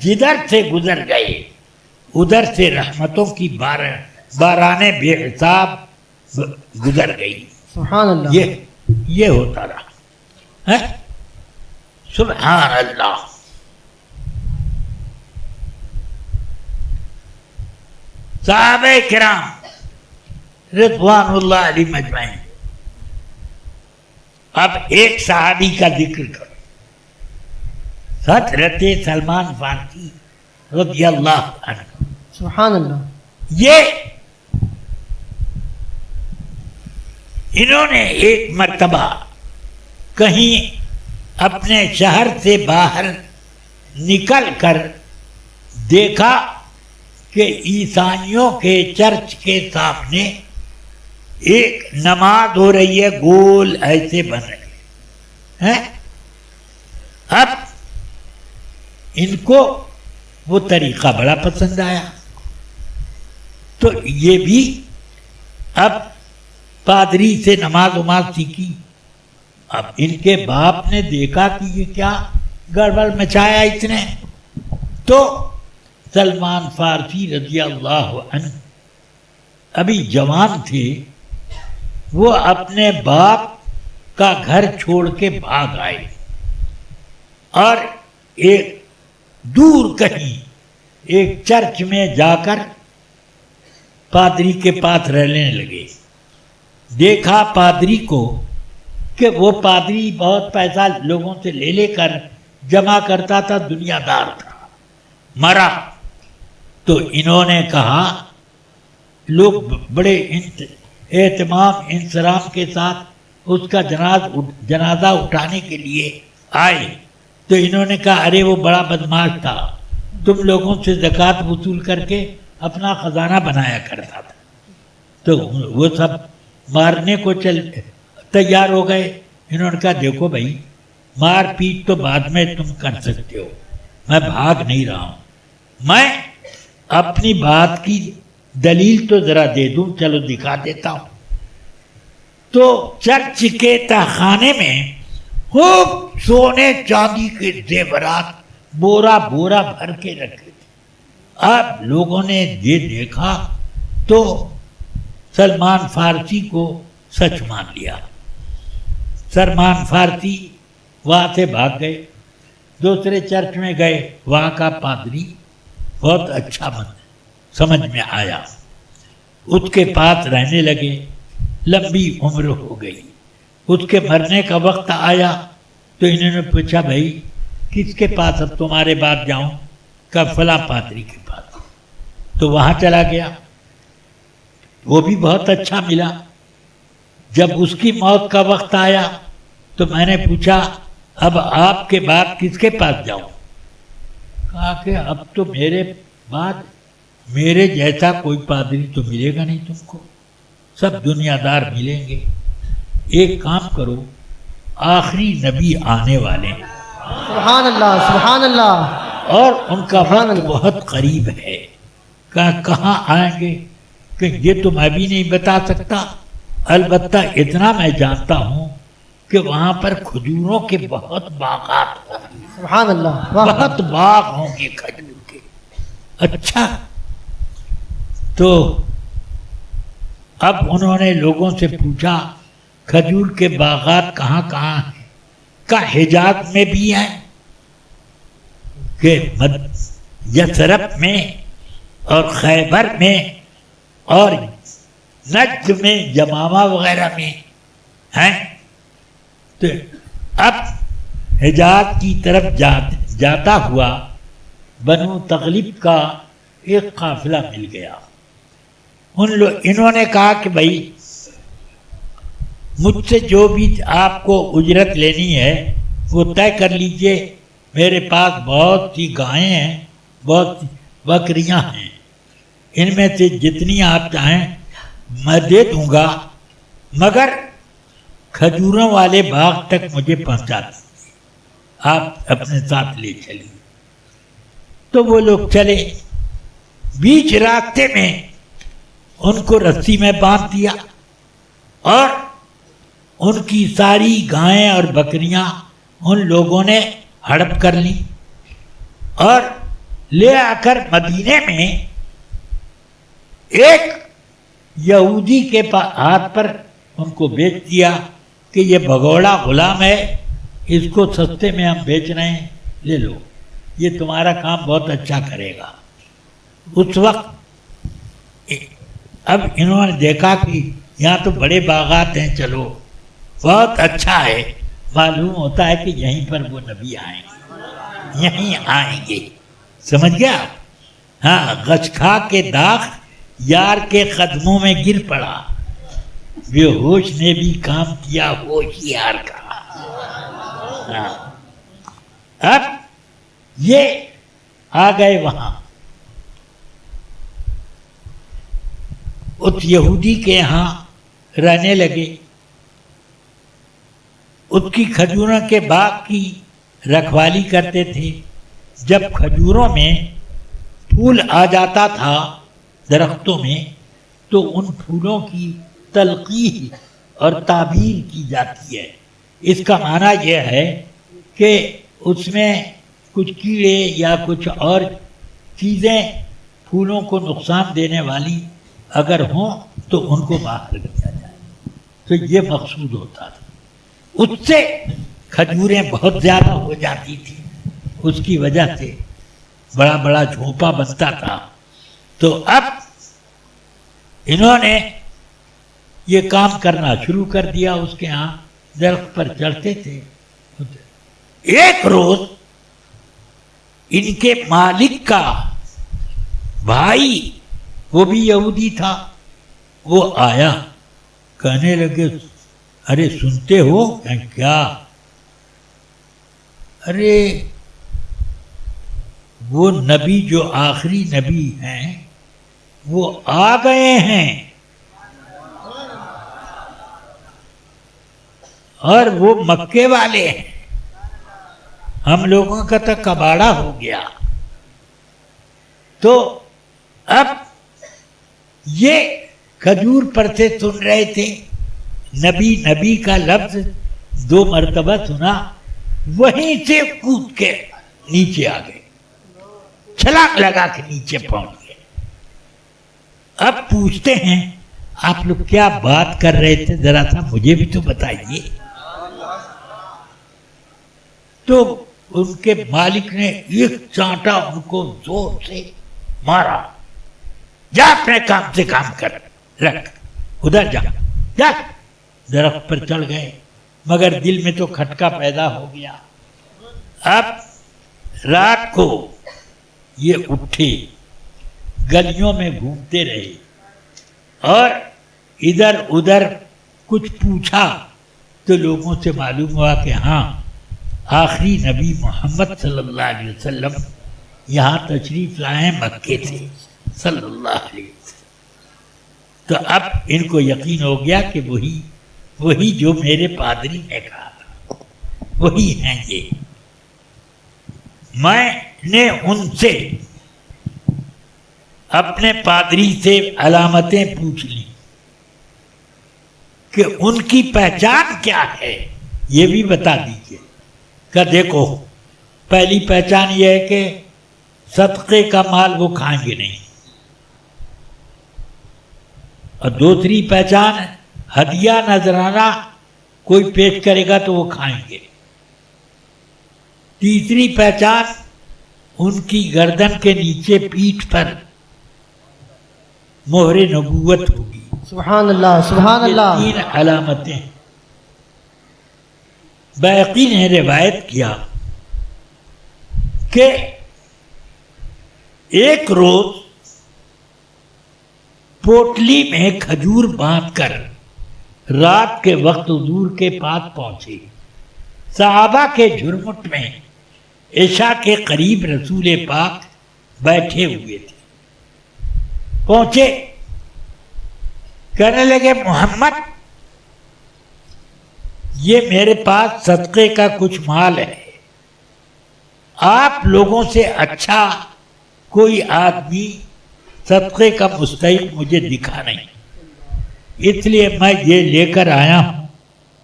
جدھر سے گزر گئے ادھر سے رحمتوں کی بارانے بے حساب گزر گئی. سبحان اللہ. یہ ہوتا رہا. سبحان اللہ. صحابہ کرام رضوان اللہ علیہ مجمعین. اب ایک صحابی کا ذکر کرو، حضرت سلمان فارسی رضی اللہ عنہ. سبحان اللہ. یہ انہوں نے ایک مرتبہ کہیں اپنے شہر سے باہر نکل کر دیکھا کہ عیسائیوں کے چرچ کے سامنے ایک نماز ہو رہی ہے، گول ایسے بن رہے ہیں. اب ان کو وہ طریقہ بڑا پسند آیا، تو یہ بھی اب پادری سے نماز وماز سیکھی. اب ان کے باپ نے دیکھا کہ یہ کیا گڑبڑ مچایا اس نے، تو سلمان فارسی رضی اللہ عنہ ابھی جوان تھے، وہ اپنے باپ کا گھر چھوڑ کے بھاگ آئے اور ایک دور کہیں ایک چرچ میں جا کر پادری کے پاس رہنے لگے. دیکھا پادری کو کہ وہ پادری بہت پیسہ لوگوں سے لے لے کر جمع کرتا تھا, دنیا دار تھا, مرا. تو انہوں نے کہا, لوگ بڑے اہتمام انصراف کے ساتھ اس کا جنازہ اٹھانے کے لیے آئے. تو انہوں نے کہا ارے وہ بڑا بدماش تھا, تم لوگوں سے زکوٰۃ وصول کر کے اپنا خزانہ بنایا کرتا تھا. تو وہ سب مارنے کو تیار ہو گئے. انہوں نے کہا دیکھو بھائی, مار پیٹ تو بعد میں تم کر سکتے ہو, میں بھاگ نہیں رہا ہوں, میں اپنی بات کی دلیل تو ذرا دے دوں, چلو دکھا دیتا ہوں. تو چرچ کے تہخانے میں خوب سونے چاندی کے زیورات بورا بورا بھر کے رکھے تھے. اب لوگوں نے یہ دیکھا تو سلمان فارسی کو سچ مان لیا. سلمان فارسی وہاں سے بھاگ گئے, دوسرے چرچ میں گئے, وہاں کا پادری بہت اچھا سمجھ میں آیا, اس کے پاس رہنے لگے. لمبی عمر ہو گئی, اس کے مرنے کا وقت آیا تو انہوں نے پوچھا بھائی کس کے پاس اب تمہارے بعد جاؤں؟ کہ فلاں پادری کے پاس. تو وہاں چلا گیا, وہ بھی بہت اچھا ملا. جب اس کی موت کا وقت آیا تو میں نے پوچھا اب آپ کے بعد کس کے پاس جاؤں؟ کہا کہ اب تو میرے بعد میرے جیسا کوئی پادری تو ملے گا نہیں تم کو, سب دنیا دار ملیں گے. ایک کام کرو, آخری نبی آنے والے ہیں, سبحان اللہ سبحان اللہ, اور ان کا وقت بہت قریب ہے. کہاں آئیں گے کہ یہ تو میں بھی نہیں بتا سکتا, البتہ اتنا میں جانتا ہوں کہ وہاں پر کھجوروں کے بہت باغات ہوں گے. سبحان اللہ, بہت باغ ہوں گے کھجور کے. اچھا, تو اب انہوں نے لوگوں سے پوچھا کھجور کے باغات کہاں کہاں ہیں؟ کا حجاز میں بھی ہیں کہ یثرب میں اور خیبر میں اور نجد میں یمامہ وغیرہ میں ہیں. تو اب حجاز کی طرف جاتا ہوا بنو تغلب کا ایک قافلہ مل گیا. انہوں نے کہا کہ بھائی مجھ سے جو بھی آپ کو اجرت لینی ہے وہ طے کر لیجئے, میرے پاس بہت سی گائیں ہیں, بہت سی بکریاں ہیں, ان میں سے جتنی آپ چاہیں میں دے دوں گا, مگر کھجوروں والے باغ تک مجھے پہنچا دیجیے, آپ اپنے ساتھ لے چلیے. تو وہ لوگ چلے. بیچ راستے میں ان کو رسی میں باندھ دیا اور ان کی ساری گائیں اور بکریاں ان لوگوں نے ہڑپ کر لی اور لے آ کر مدینے میں ایک یہودی کے ہاتھ پر ان کو بیچ دیا کہ یہ بھگوڑا غلام ہے, اس کو سستے میں ہم بیچ رہے ہیں, لے لو, یہ تمہارا کام بہت اچھا کرے گا. اس وقت اب انہوں نے دیکھا کہ یہاں تو بڑے باغات ہیں, چلو بہت اچھا ہے, معلوم ہوتا ہے کہ یہیں پر وہ نبی آئیں گے, یہیں آئیں گے. سمجھ گیا؟ ہاں, غش کھا کے داغ یار کے قدموں میں گر پڑا, بے ہوش نے بھی کام کیا ہوشیار کا. ہاں, اب یہ آ گئے وہاں, اس یہودی کے یہاں رہنے لگے. اس کی کھجوروں کے باغ کی رکھوالی کرتے تھے. جب کھجوروں میں پھول آ جاتا تھا درختوں میں تو ان پھولوں کی تلقیح اور تعبیر کی جاتی ہے. اس کا معنی یہ ہے کہ اس میں کچھ کیڑے یا کچھ اور چیزیں پھولوں کو نقصان دینے والی اگر ہوں تو ان کو باہر کیا جائے, تو یہ مقصود ہوتا تھا. اس سے کھجوریں بہت زیادہ ہو جاتی تھیں, اس کی وجہ سے بڑا بڑا جھونپا بنتا تھا. تو اب انہوں نے یہ کام کرنا شروع کر دیا. اس کے ہاں درخت پر چڑھتے تھے. ایک روز ان کے مالک کا بھائی، وہ بھی یہودی تھا، وہ آیا. کہنے لگے ارے سنتے ہو کیا؟ ارے وہ نبی جو آخری نبی ہیں وہ آ گئے ہیں، اور وہ مکے والے ہیں. ہم لوگوں کا تو کباڑا ہو گیا. تو اب یہ کھجور پر سے سن رہے تھے. نبی نبی کا لفظ 2 مرتبہ سنا، وہیں سے کود کے نیچے آ گئے، چھلانگ لگا کے نیچے پہنچ گئے. اب پوچھتے ہیں آپ لوگ کیا بات کر رہے تھے، ذرا سا مجھے بھی تو بتائیے. تو ان کے مالک نے ایک چانٹا ان کو زور سے مارا. جا اپنے کام سے کام کر، رکھ ادھر جا. درخت پر چڑھ گئے، مگر دل میں تو کھٹکا پیدا ہو گیا. اب رات کو یہ اٹھے، گلیوں میں گھومتے رہے اور ادھر ادھر کچھ پوچھا تو لوگوں سے معلوم ہوا کہ ہاں آخری نبی محمد صلی اللہ علیہ وسلم یہاں تشریف لائے مکے سے صلی اللہ علیہ وسلم. تو اب ان کو یقین ہو گیا کہ وہی جو میرے پادری نے کہا تھا وہی ہیں یہ. میں نے ان سے اپنے پادری سے علامتیں پوچھ لی کہ ان کی پہچان کیا ہے، یہ بھی بتا دیجیے. کہ دیکھو، پہلی پہچان یہ ہے کہ صدقے کا مال وہ کھائیں گے نہیں، اور دوسری پہچان ہدیہ نذرانہ کوئی پیش کرے گا تو وہ کھائیں گے. تیسری پہچان ان کی گردن کے نیچے پیٹھ پر مہر نبوت ہوگی. سبحان اللہ سبحان اللہ. یہ 3 علامتیں. بیہقی نے روایت کیا کہ ایک روز پوٹلی میں کھجور باندھ کر رات کے وقت حضور کے پاس پہنچے. صحابہ کے جھرمٹ میں عشاء کے قریب رسول پاک بیٹھے ہوئے تھے. پہنچے، کہنے لگے محمد یہ میرے پاس صدقے کا کچھ مال ہے، آپ لوگوں سے اچھا کوئی آدمی صدقے کا مستحق مجھے دکھا نہیں، اس لیے میں یہ لے کر آیا ہوں،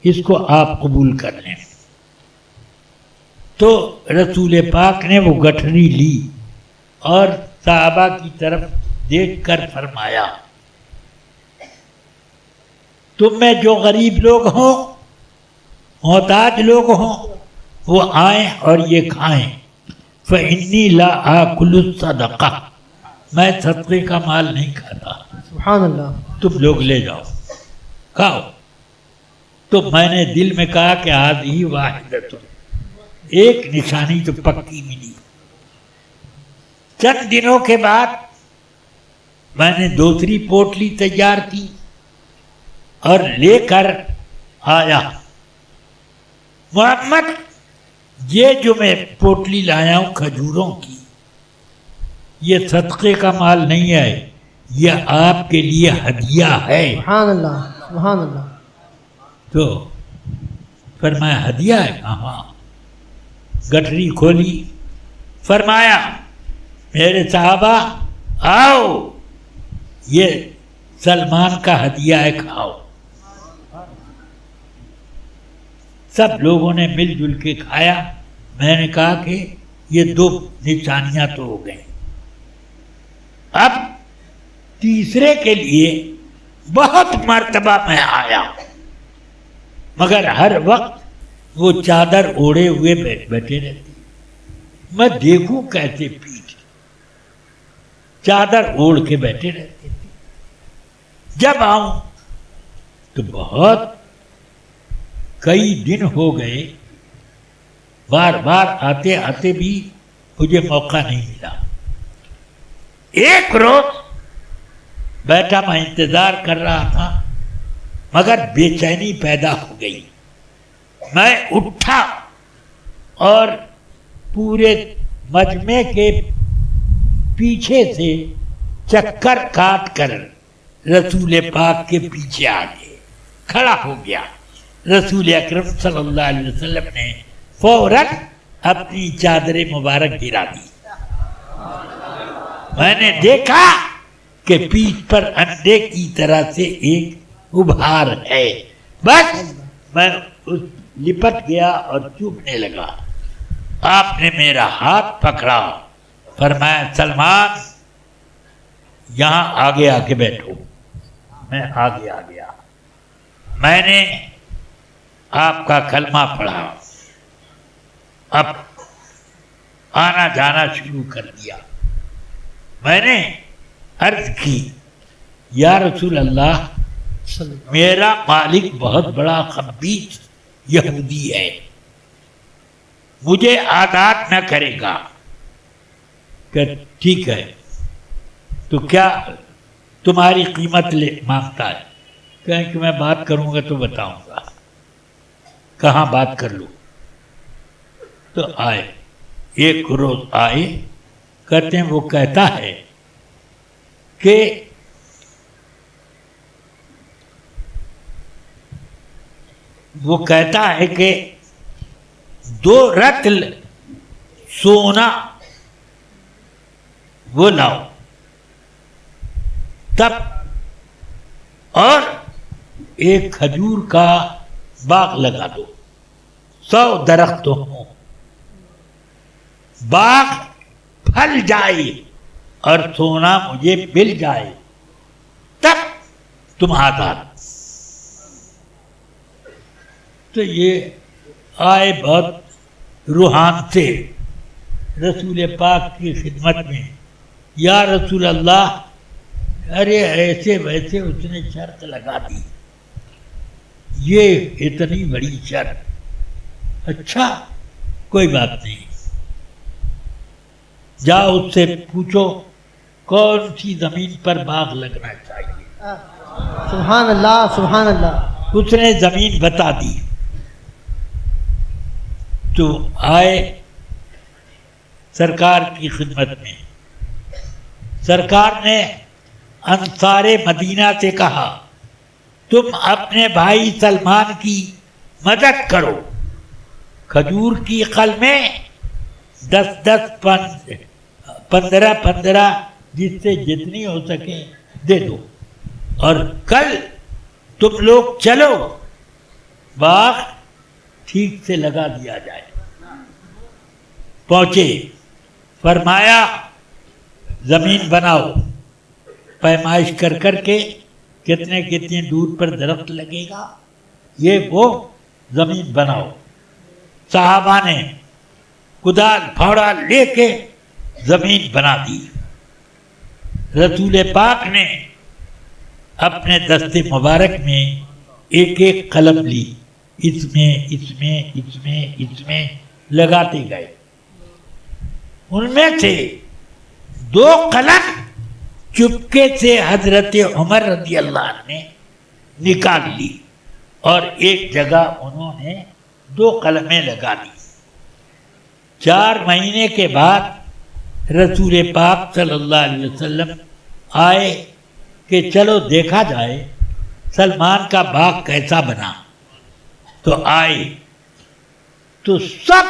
اس کو آپ قبول کر لیں. تو رسول پاک نے وہ گٹھری لی اور صحابہ کی طرف دیکھ کر فرمایا تم میں جو غریب لوگ ہوں، محتاج لوگ ہوں، وہ آئیں اور یہ کھائیں. فإنی لا آکل الصدقہ، میں صدقے کا مال نہیں کھاتا. سبحان اللہ. تم لوگ لے جاؤ کھاؤ. تو میں نے دل میں کہا کہ ہذہ واحدۃ، ایک نشانی تو پکی ملی. چند دنوں کے بعد میں نے دوسری پوٹلی تیار کی اور لے کر آیا. محمد یہ جو میں پوٹلی لایا ہوں کھجوروں کی، یہ صدقے کا مال نہیں ہے، یہ آپ کے لیے ہدیہ ہے. سبحان اللہ سبحان اللہ. تو فرمایا ہدیہ ہے؟ ہاں. گٹھری کھولی، فرمایا میرے صحابہ آؤ، یہ سلمان کا ہدیہ ہے، کھاؤ. سب لوگوں نے مل جل کے کھایا. میں نے کہا کہ یہ 2 نشانیاں تو ہو گئیں. اب تیسرے کے لیے بہت مرتبہ میں آیا، مگر ہر وقت وہ چادر اوڑھے ہوئے بیٹھے رہتے. میں دیکھوں کیسے پیٹھ. چادر اوڑھ کے بیٹھے رہتے تھے. جب آؤں تو بہت کئی دن ہو گئے، بار بار آتے آتے بھی مجھے موقع نہیں ملا. ایک روز بیٹھا میں انتظار کر رہا تھا، مگر بے چینی پیدا ہو گئی. میں اٹھا اور پورے مجمع کے پیچھے سے چکر کاٹ کر رسول پاک کے پیچھے آ گئے، کھڑا ہو گیا. رسول اکرم صلی اللہ علیہ وسلم نے فوراً اپنی چادر مبارک گرا دی. میں نے دیکھا کہ پیٹھ پر انڈے کی طرح سے ایک ابھار ہے. بس میں لپٹ گیا اور چوبنے لگا. آپ نے میرا ہاتھ پکڑا، فرمایا سلمان یہاں آگے آ کے بیٹھو. میں آگے آ گیا. میں نے آپ کا کلمہ پڑھا، اب آنا جانا شروع کر دیا. میں نے عرض کی یا رسول اللہ میرا مالک بہت بڑا خبیث یہودی ہے، مجھے آزاد نہ کرے گا. کہ ٹھیک ہے تو کیا تمہاری قیمت مانگتا ہے؟ کہیں کہ میں بات کروں گا تو بتاؤں گا. کہاں بات کر لوں؟ تو آئے. ایک روز آئے، کہتے ہیں وہ کہتا ہے کہ کہ 2 رطل سونا وہ لاؤ تب، اور ایک کھجور کا باغ لگا دو، 100 درخت ہوں، باغ پھل جائے اور سونا مجھے مل جائے تب تم آزاد. تو یہ آئے بہت روحان سے رسول پاک کی خدمت میں. یا رسول اللہ، ارے ایسے ویسے اس نے شرط لگا دی، یہ اتنی بڑی شرط. اچھا کوئی بات نہیں، جاؤ اس سے پوچھو کون سی زمین پر باغ لگنا چاہیے. سبحان اللہ سبحان اللہ. اس نے زمین بتا دی. تو آئے سرکار کی خدمت میں. سرکار نے انصار مدینہ سے کہا تم اپنے بھائی سلمان کی مدد کرو، کھجور کی قلمیں 10 15 جس سے جتنی ہو سکے دے دو، اور کل تم لوگ چلو باغ ٹھیک سے لگا دیا جائے. پہنچے، فرمایا زمین بناؤ، پیمائش کر کر کے کتنے دور پر درخت لگے گا، یہ وہ زمین بناؤ. صحابہ نے کدال پھاوڑا لے کے زمین بنا دی. رسول پاک نے اپنے دست مبارک میں ایک ایک قلم لی، اس میں لگاتے گئے. ان میں سے 2 قلم چپکے سے حضرت عمر رضی اللہ عنہ نے نکال لی، اور ایک جگہ انہوں نے 2 قلمیں لگا دی. 4 مہینے کے بعد رسول پاک صلی اللہ علیہ وسلم آئے کہ چلو دیکھا جائے سلمان کا باغ کیسا بنا. تو آئے تو سب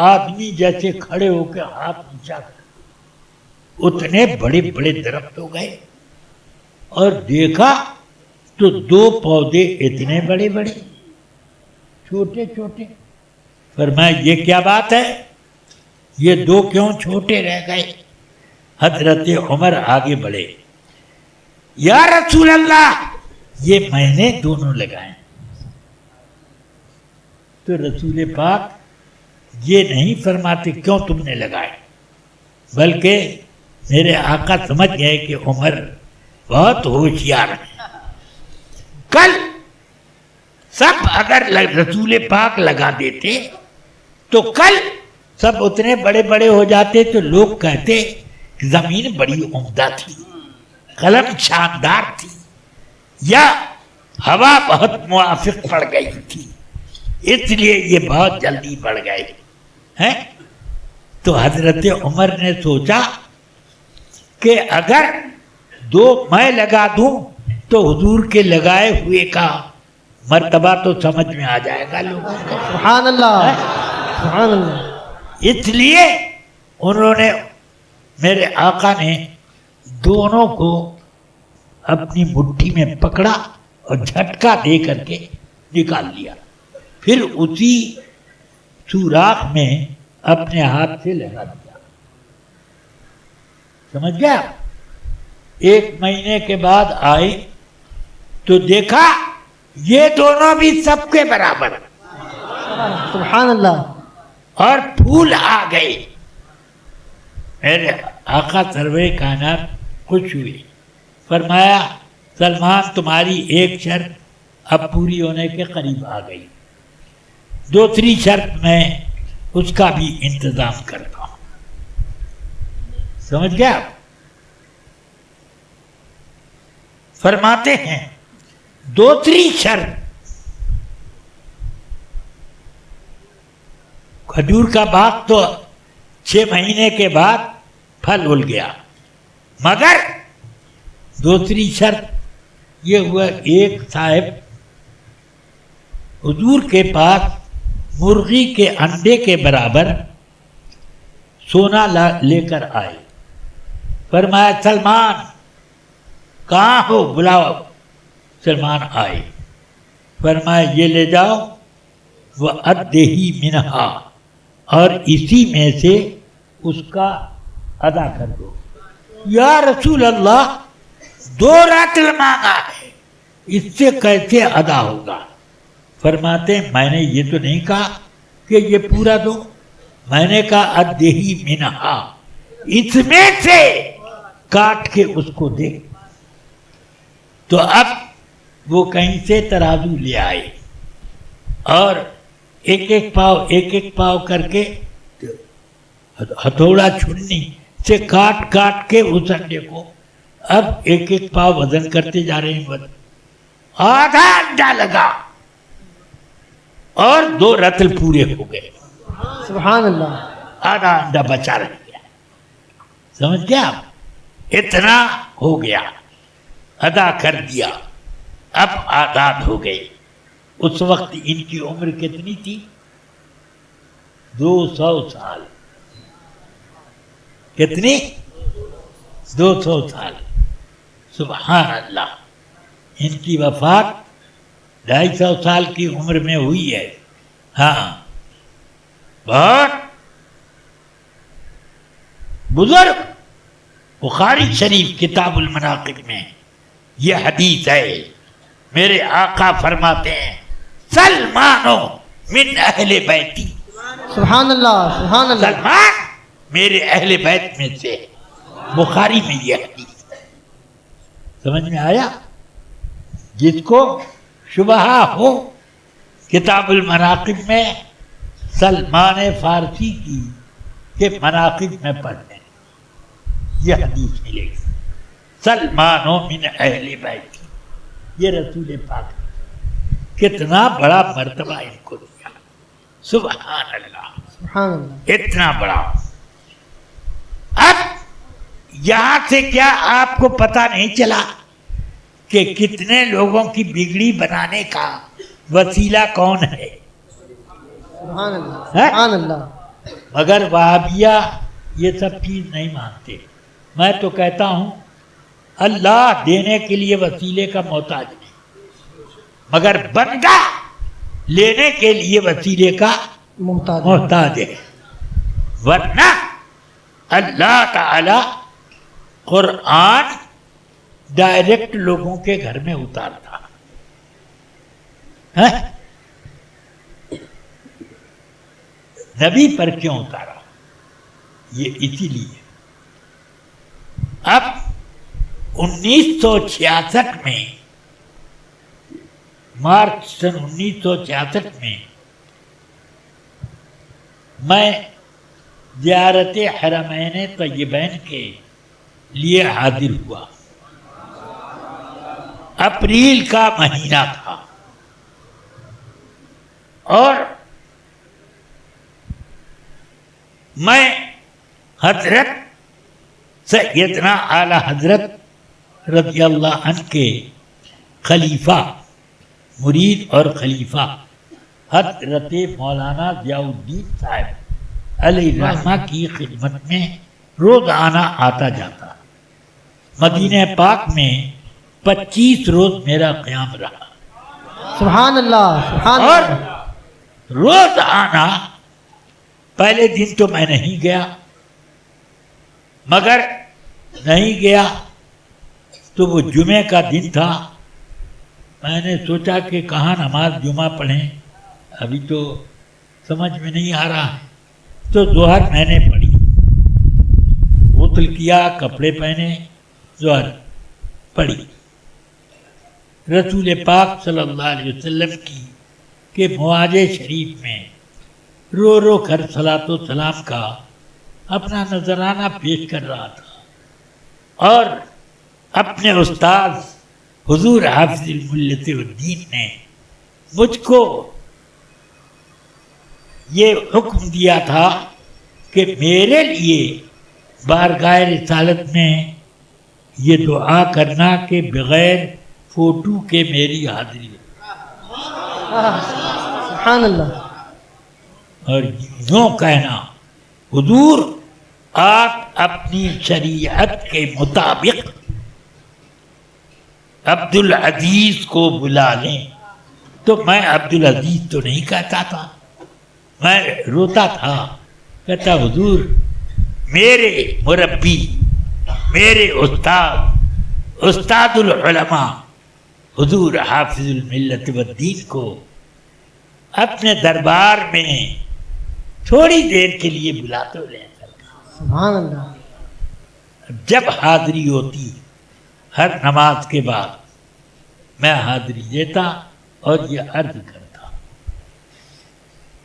آدمی جیسے کھڑے ہو کے ہاتھ نیچا کر، اتنے بڑے بڑے درخت ہو گئے. اور دیکھا تو 2 پودے اتنے بڑے بڑے، چھوٹے چھوٹے. فرمایا یہ کیا بات ہے، یہ 2 کیوں چھوٹے رہ گئے؟ حضرت عمر آگے بڑھے، یا رسول اللہ یہ میں نے دونوں لگائے. تو رسول پاک یہ نہیں فرماتے کیوں تم نے لگائے، بلکہ میرے آقا سمجھ گئے کہ عمر بہت ہوشیار ہے. کل سب اگر رسول پاک لگا دیتے تو کل سب اتنے بڑے بڑے ہو جاتے تو لوگ کہتے کہ زمین بڑی عمدہ تھی، قلم شاندار تھی، یا ہوا بہت موافق پڑ گئی تھی، اس لیے یہ بہت جلدی بڑھ گئے ہیں. تو حضرت عمر نے سوچا کہ اگر 2 میں لگا دوں تو حضور کے لگائے ہوئے کا مرتبہ تو سمجھ میں آ جائے گا لوگوں کو. سبحان اللہ سبحان اللہ. اس لیے انہوں نے، میرے آقا نے دونوں کو اپنی مٹھی میں پکڑا اور جھٹکا دے کر کے نکال لیا. پھر اسی سوراخ میں اپنے ہاتھ سے لگا دیا. سمجھ گیا؟ 1 مہینے کے بعد آئے تو دیکھا یہ دونوں بھی سب کے برابر، سبحان اللہ. اور پھول آ گئے. میرے آقا سرور کائنات خوش ہوئے، فرمایا سلمان تمہاری ایک شرط اب پوری ہونے کے قریب آ گئی، دوسری شرط میں اس کا بھی انتظام کرتا ہوں. سمجھ گیا؟ فرماتے ہیں دوسری شرط، کھجور کا باغ تو 6 مہینے کے بعد پھل اُل گیا، مگر دوسری شرط یہ ہوا ایک صاحب حضور کے پاس مرغی کے انڈے کے برابر سونا لے کر آئے. فرمایا سلمان کہاں ہو، بلاؤ. سلمان آئے. فرمایا یہ لے جاؤ، وہ ادہی منہا، اور اسی میں سے اس کا ادا کر دو. یا رسول اللہ 2 رطل مانگا ہے، اس سے کیسے ادا ہوگا؟ فرماتے میں نے یہ تو نہیں کہا کہ یہ پورا دو، میں نے کہا ادہی منہا، اس میں سے کاٹ کے اس کو دے. تو اب وہ کہیں سے ترازو لے آئے اور ایک ایک پاؤ کر کے ہتھوڑا چھنی سے کاٹ کاٹ کے اس انڈے کو اب ایک پاؤ وزن کرتے جا رہے ہیں. آدھا انڈا لگا اور 2 رطل پورے ہو گئے. سبحان اللہ. آدھا انڈا بچا رہ گیا. سمجھ گیا؟ اتنا ہو گیا، ادا کر دیا. اب آزاد ہو گئے. اس وقت ان کی عمر کتنی تھی؟ 200 سال. کتنی؟ 200 سال. سبحان اللہ. ان کی وفات 250 سال کی عمر میں ہوئی ہے. ہاں، بہت بزرگ. بخاری شریف کتاب المناقب میں یہ حدیث ہے. میرے آقا فرماتے ہیں سلمانو من اہل بیتی. سبحان اللہ سبحان اللہ. سلمان میرے اہل بیت میں سے. بخاری میں یہ حدیث. سمجھ میں آیا؟ جس کو شبہ ہو کتاب المناقب میں سلمان فارسی کی کہ مناقب میں پڑھ لیں، یہ حدیث ملے گی. سلمانو من اہل بیتی، یہ رسول پاک کتنا بڑا مرتبہ ان کو دیا. سبحان اللہ سبحان اللہ. اتنا بڑا. اب یہاں سے کیا آپ کو پتہ نہیں چلا کہ کتنے لوگوں کی بگڑی بنانے کا وسیلہ کون ہے؟ سبحان اللہ سبحان اللہ. مگر وہابیہ یہ سب چیز نہیں مانتے. میں تو کہتا ہوں اللہ دینے کے لیے وسیلے کا محتاج نہیں، مگر بندہ لینے کے لیے وسیلے کا محتاج ہے. ورنہ اللہ تعالی قرآن ڈائریکٹ لوگوں کے گھر میں اتارتا ہے. نبی پر کیوں اتارا؟ یہ اسی لیے اب 1966 میں مارچ سن 1966 میں میں زیارت حرمین طیبین کے لیے حاضر ہوا. اپریل کا مہینہ تھا اور میں حضرت سیدنا اعلی حضرت رضی اللہ عنہ کے خلیفہ مرید اور خلیفہ حضرت مولانا ضیاء الدین صاحب علیہ الرحمہ کی خدمت میں روزانہ آتا جاتا. مدینہ پاک میں 25 روز میرا قیام رہا. سبحان اللہ سبحان اور اللہ. روزانہ پہلے دن تو میں نہیں گیا، مگر نہیں گیا تو وہ جمعے کا دن تھا. میں نے سوچا کہ کہاں نماز جمعہ پڑھیں، ابھی تو سمجھ میں نہیں آ رہا ہے. تو ظہر میں نے پڑھی، غسل کیا، کپڑے پہنے، ظہر پڑھی. رسول پاک صلی اللہ علیہ وسلم کی کہ مواضع شریف میں رو رو کر صلاۃ و سلام کا اپنا نذرانہ پیش کر رہا تھا، اور اپنے استاد حضور حافظ الملت والدین نے مجھ کو یہ حکم دیا تھا کہ میرے لیے بارگاہ رسالت میں یہ دعا کرنا کہ بغیر فوٹو کے میری حاضری ہو، سبحان اللہ. اور یوں کہنا حضور آپ اپنی شریعت کے مطابق عبدالعزیز کو بلا لیں. تو میں عبدالعزیز تو نہیں کہتا تھا، میں روتا تھا، کہتا حضور میرے مربی، میرے استاد العلماء حضور حافظ الملت والدین کو اپنے دربار میں تھوڑی دیر کے لیے بلا تو لیں. سبحان اللہ. جب حاضری ہوتی ہر نماز کے بعد میں حاضری دیتا اور یہ عرض کرتا،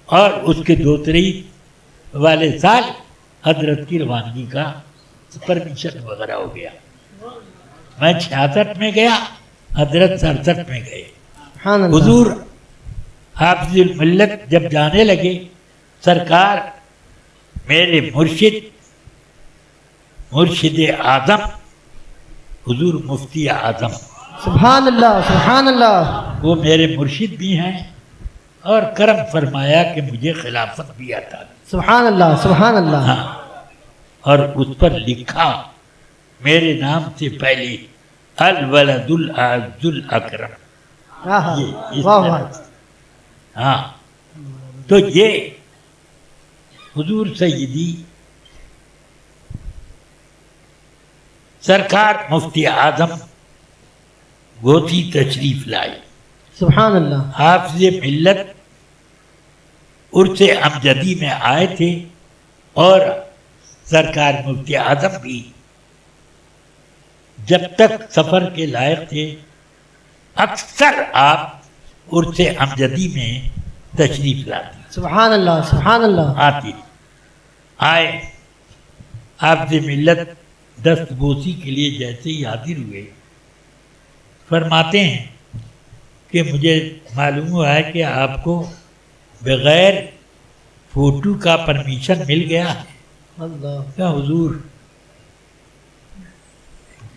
اور اس کے 2 تاریخ والے سال حضرت کی روانگی کا پرمیشن وغیرہ ہو گیا. میں 66 میں گیا، حضرت 67 میں گئے. سبحان اللہ. حضور حافظ الملت جب جانے لگے، سرکار میرے مرشد اعظم حضور مفتی اعظم، سبحان اللہ سبحان اللہ. وہ میرے مرشد بھی ہیں، اور کرم فرمایا کہ مجھے خلافت بھی عطا کی. سبحان اللہ سبحان اللہ. ہاں، اور اس پر لکھا میرے نام سے پہلے الولد الاعز الاکرم. یہ اس واہ طرح واہ. سے. ہاں، تو یہ حضور سیدی سرکار مفتی اعظم گوتی تشریف لائے. سبحان اللہ. حافظ ملت عرس امجدی میں آئے تھے، اور سرکار مفتی اعظم بھی جب تک سفر کے لائق تھے اکثر آپ عرس امجدی میں تشریف لاتے. سبحان اللہ سبحان اللہ. آتی آئے حافظ ملت دست بوسی کے لیے جیسے ہی حاضر ہوئے، فرماتے ہیں کہ مجھے معلوم ہوا ہے کہ آپ کو بغیر فوٹو کا پرمیشن مل گیا ہے. اللہ. کیا حضور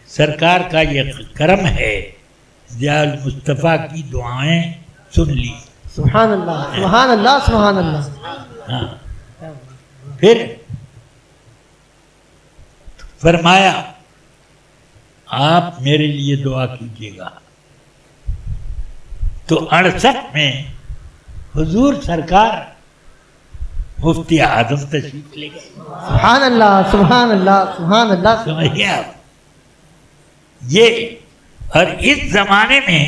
سرکار کا یہ کرم ہے، ضیاء المصطفیٰ کی دعائیں سن لی. سبحان اللہ سبحان اللہ سبحان اللہ. ہاں، پھر فرمایا آپ میرے لیے دعا کیجیے گا. تو 68 میں حضور سرکار مفتی اعظم تشریف لے گئے. سبحان اللہ سبحان اللہ سبحان اللہ. سمجھیے آپ، یہ اور اس زمانے میں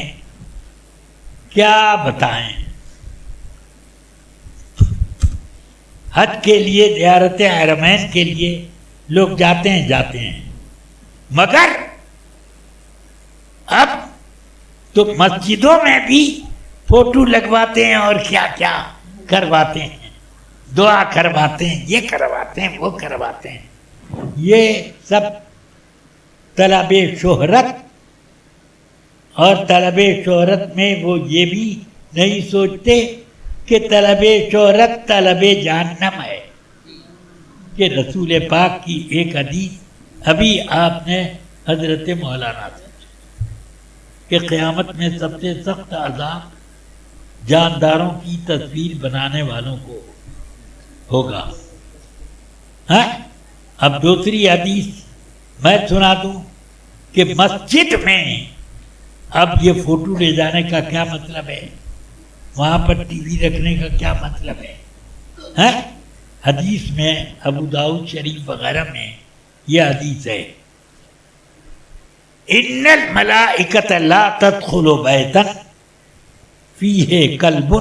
کیا بتائیں، حج کے لیے زیارت حرمین کے لیے لوگ جاتے ہیں مگر اب تو مسجدوں میں بھی فوٹو لگواتے ہیں اور کیا کیا کرواتے ہیں، دعا کرواتے ہیں، یہ کرواتے ہیں، وہ کرواتے ہیں. یہ سب طلب شہرت، اور طلب شہرت میں وہ یہ بھی نہیں سوچتے کہ طلب شہرت طلب جہنم ہے. کہ رسول پاک کی ایک حدیث ابھی آپ نے حضرت مولانا سے کہ قیامت میں سب سے سخت عذاب جانداروں کی تصویر بنانے والوں کو ہوگا. ہاں اب دوسری حدیث میں سنا دوں کہ مسجد میں اب یہ فوٹو لے جانے کا کیا مطلب ہے، وہاں پر ٹی وی رکھنے کا کیا مطلب ہے. ہاں حدیث میں ابو داؤد شریف وغیرہ میں یہ حدیث ہے، ان الملائکۃ لا تدخل بیتا فیہ کلب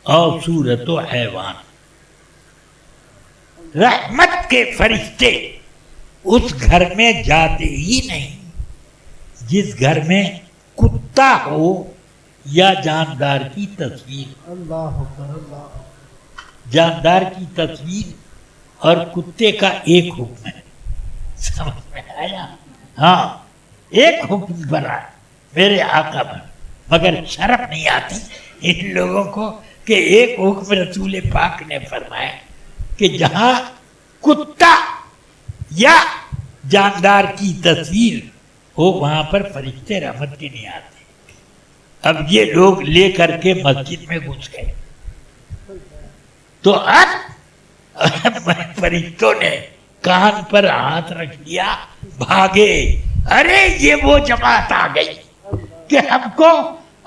او صورت حیوان. رحمت کے فرشتے اس گھر میں جاتے ہی نہیں جس گھر میں کتا ہو یا جاندار کی تصویر. اللہ اکبر، اللہ. جاندار کی تصویر اور کتے کا ایک حکم ہے، سمجھ میں آیا؟ ہاں ایک حکم بنا میرے آقا پر، مگر شرم نہیں آتی ان لوگوں کو کہ ایک حکم رسول پاک نے فرمایا کہ جہاں کتا یا جاندار کی تصویر ہو وہاں پر فرشتے رحمت کے نہیں آتے. اب یہ لوگ لے کر کے مسجد میں گھس گئے تو اب فرشتوں نے کان پر ہاتھ رکھ دیا، بھاگے. ارے یہ وہ جماعت آ گئی کہ ہم کو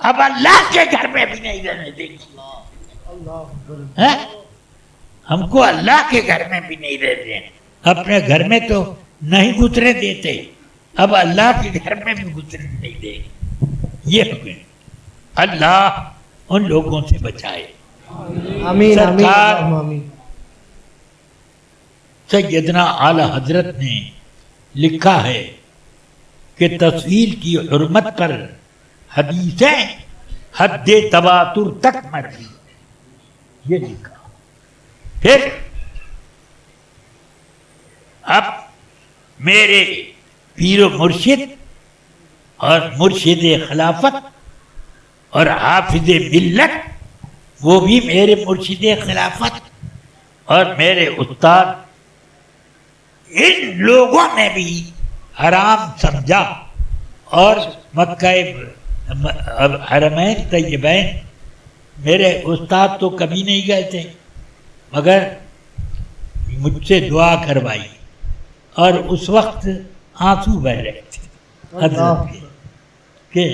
اب اللہ کے گھر میں بھی نہیں رہنے دے گی. ہم کو اللہ کے گھر میں بھی نہیں رہتے، اپنے گھر میں تو نہیں گزرے دیتے، اب اللہ کے گھر میں بھی گزرنے نہیں دے. یہ اللہ ان لوگوں سے بچائے. آمین آمین اللہم آمین. سیدنا اعلی حضرت نے لکھا ہے کہ تصویر کی حرمت پر حدیثیں حد تواتر تک مرئی، یہ لکھا. پھر اب میرے پیر و مرشد اور مرشد خلافت اور حافظ ملت، وہ بھی میرے مرشد خلافت اور میرے استاد، ان لوگوں نے بھی حرام سمجھا. اور مکہ حرمین طیبین میرے استاد تو کبھی نہیں گئے تھے، مگر مجھ سے دعا کروائی اور اس وقت آنسو بہ رہے تھے حضرت کے کہ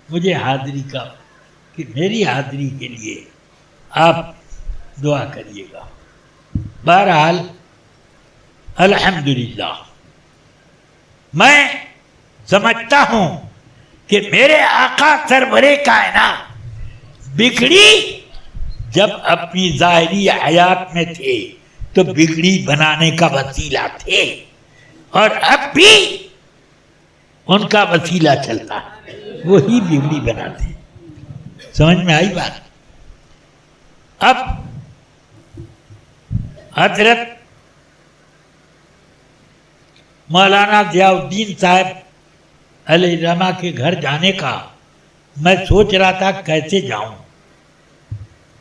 مجھے حاضری کا، کہ میری حاضری کے لیے آپ دعا کریے گا. بہرحال الحمدللہ میں سمجھتا ہوں کہ میرے آقا سرور کائنات بگڑی جب اپنی ظاہری حیات میں تھے تو بگڑی بنانے کا وسیلہ تھے، اور اب بھی ان کا وسیلہ چلتا ہے، وہی بگڑی بناتے. سمجھ میں آئی بات؟ اب حضرت مولانا ضیاء الدین صاحب علیہ الرحمہ کے گھر جانے کا میں سوچ رہا تھا کیسے جاؤں.